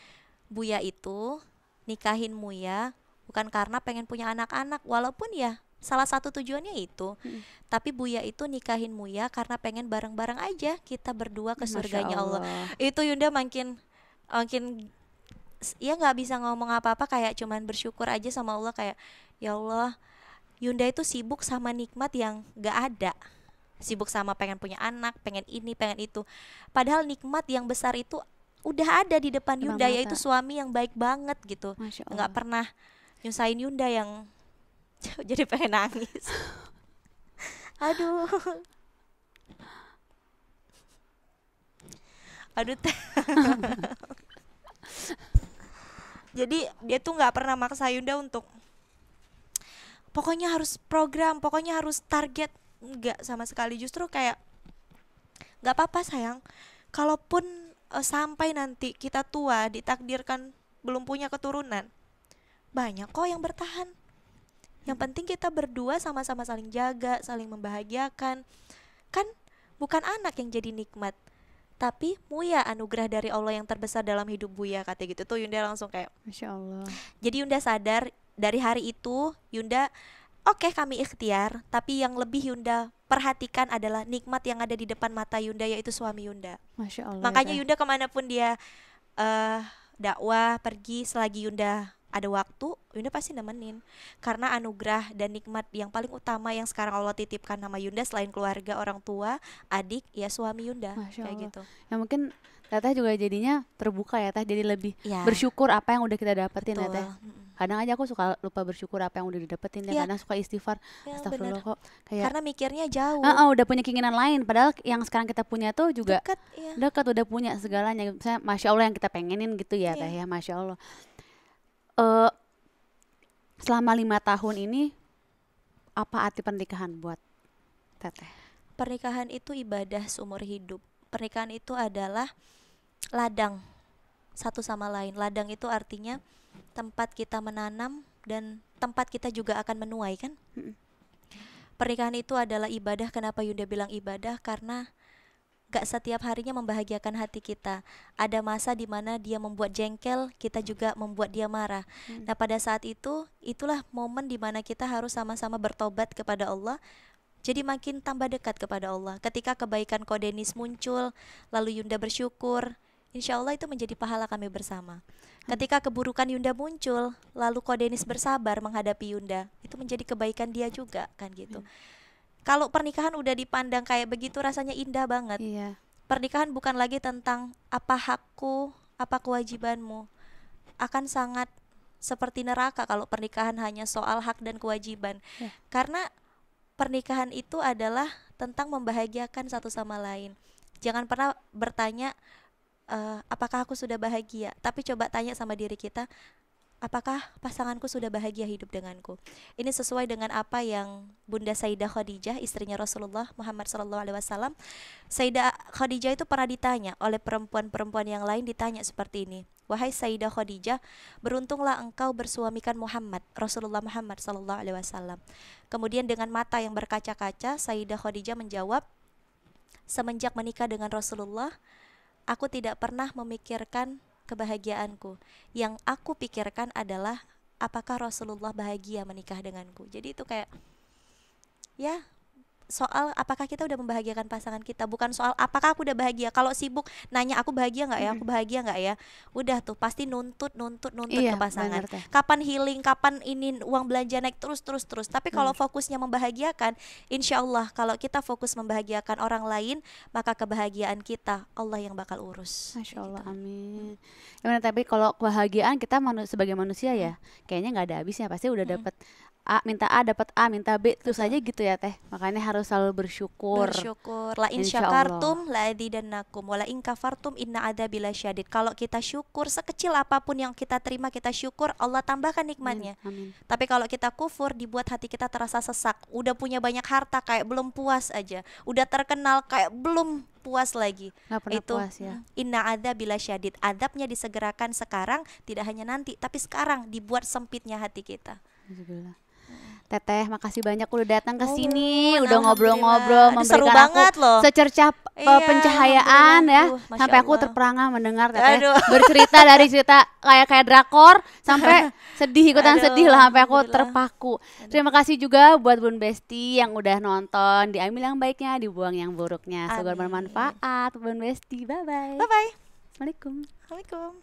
Buya itu nikahin Muya bukan karena pengen punya anak-anak, walaupun ya salah satu tujuannya itu. Tapi Buya itu nikahin Muya karena pengen bareng-bareng aja kita berdua ke Masya surganya Allah. Allah. Itu Yunda makin makin ya nggak bisa ngomong apa-apa, kayak cuman bersyukur aja sama Allah, kayak ya Allah, Yunda itu sibuk sama nikmat yang nggak ada, sibuk sama pengen punya anak, pengen ini, pengen itu, padahal nikmat yang besar itu udah ada di depan Depan Yunda, yaitu mata. suami yang baik banget gitu, Masya nggak Allah. pernah nyusahin Yunda yang jadi pengen nangis. Aduh, aduh Teh. Jadi dia tuh nggak pernah maksa Yunda untuk pokoknya harus program, pokoknya harus target, nggak sama sekali. Justru kayak, nggak apa-apa sayang, kalaupun sampai nanti kita tua ditakdirkan belum punya keturunan, banyak kok yang bertahan. Yang penting kita berdua sama-sama saling jaga, saling membahagiakan. Kan bukan anak yang jadi nikmat, tapi Muya, anugerah dari Allah yang terbesar dalam hidup Buya, kata gitu. Tuh Yunda langsung kayak, Masya Allah. jadi Yunda sadar dari hari itu Yunda, oke, kami ikhtiar, tapi yang lebih Yunda perhatikan adalah nikmat yang ada di depan mata Yunda, yaitu suami Yunda. Masya Allah. Makanya Teh. Yunda kemanapun dia dakwah, pergi, selagi Yunda ada waktu, Yunda pasti nemenin. Karena anugerah dan nikmat yang paling utama yang sekarang Allah titipkan sama Yunda, selain keluarga, orang tua, adik, ya suami Yunda. Masya Kayak Allah. gitu. Ya mungkin Teteh juga jadinya terbuka ya Teh, jadi lebih Ya, bersyukur apa yang udah kita dapetin ya betul. Teh. Kadang aja aku suka lupa bersyukur apa yang udah didapetin ya, Iya. kadang suka istighfar, Ya, astagfirullah benar. kok kayak Karena mikirnya jauh, udah punya keinginan lain, padahal yang sekarang kita punya tuh juga dekat, ya. dekat, udah punya segalanya. Misalnya Masya Allah yang kita pengenin gitu ya Iya. Teh ya, Masya Allah. Eh, selama 5 tahun ini apa arti pernikahan buat Teteh? Pernikahan itu ibadah seumur hidup. Pernikahan itu adalah ladang satu sama lain. Ladang itu artinya tempat kita menanam dan tempat kita juga akan menuai, kan? Pernikahan itu adalah ibadah. Kenapa Yunda bilang ibadah? Karena gak setiap harinya membahagiakan hati kita. Ada masa dimana dia membuat jengkel, kita juga membuat dia marah. Nah pada saat itu, itulah momen dimana kita harus sama-sama bertobat kepada Allah. Jadi makin tambah dekat kepada Allah. Ketika kebaikan Ko Denis muncul, lalu Yunda bersyukur, insya Allah itu menjadi pahala kami bersama. Ketika keburukan Yunda muncul, lalu Ko Denis bersabar menghadapi Yunda, itu menjadi kebaikan dia juga, kan gitu. Kalau pernikahan udah dipandang kayak begitu, rasanya indah banget. Iya. Pernikahan bukan lagi tentang apa hakku, apa kewajibanmu. Akan sangat seperti neraka kalau pernikahan hanya soal hak dan kewajiban. Ya. Karena pernikahan itu adalah tentang membahagiakan satu sama lain. Jangan pernah bertanya, apakah aku sudah bahagia? Tapi coba tanya sama diri kita, apakah pasanganku sudah bahagia hidup denganku? Ini sesuai dengan apa yang Bunda Sayyidah Khadijah, istrinya Rasulullah Muhammad SAW. Sayyidah Khadijah itu pernah ditanya oleh perempuan-perempuan yang lain, ditanya seperti ini, wahai Sayyidah Khadijah, beruntunglah engkau bersuamikan Muhammad, Rasulullah Muhammad SAW. Kemudian dengan mata yang berkaca-kaca, Sayyidah Khadijah menjawab, semenjak menikah dengan Rasulullah, aku tidak pernah memikirkan kebahagiaanku. Yang aku pikirkan adalah apakah Rasulullah bahagia menikah denganku. Jadi itu kayak ya soal apakah kita udah membahagiakan pasangan kita, bukan soal apakah aku udah bahagia. Kalau sibuk nanya aku bahagia nggak ya, aku bahagia nggak ya, udah tuh pasti nuntut Iya, ke pasangan. bener teh. Kapan healing, kapan ini uang belanja naik terus. Tapi kalau fokusnya membahagiakan, insya Allah kalau kita fokus membahagiakan orang lain, maka kebahagiaan kita Allah yang bakal urus. Masya Allah, Gitu. amin. Ya bener, tapi kalau kebahagiaan kita sebagai manusia ya, kayaknya nggak ada habisnya. Pasti udah dapet A, minta A, dapat A, minta B, terus aja gitu ya teh. Makanya harus selalu bersyukur. Bersyukur. La in Insya Allah. syakartum la azidannakum wa la in kafartum inna adzabi lasyadid. Kalau kita syukur sekecil apapun yang kita terima, kita syukur, Allah tambahkan nikmatnya. Amin. Tapi kalau kita kufur, dibuat hati kita terasa sesak. Udah punya banyak harta kayak belum puas aja. Udah terkenal kayak belum puas lagi. Nggak pernah Itu puas ya. inna adzabi lasyadid. Adabnya disegerakan sekarang, tidak hanya nanti, tapi sekarang dibuat sempitnya hati kita. Alhamdulillah. Teteh, makasih banyak udah datang ke Oh, sini, udah alhamdulillah. ngobrol-ngobrol, Aduh, seru memberikan banget aku loh. secercah Iya, pencahayaan ya. alhamdulillah. Masya Sampai aku Allah. terperangah mendengar Teteh Aduh. bercerita dari cerita kayak drakor sampai sedih, ikutan Aduh, sedih lah, sampai aku alhamdulillah. terpaku. Terima kasih juga buat Bun Besti yang udah nonton. Diambil yang baiknya, dibuang yang buruknya. Semoga Amin. bermanfaat Bun Besti. Bye bye. Bye bye. Assalamualaikum. Assalamualaikum.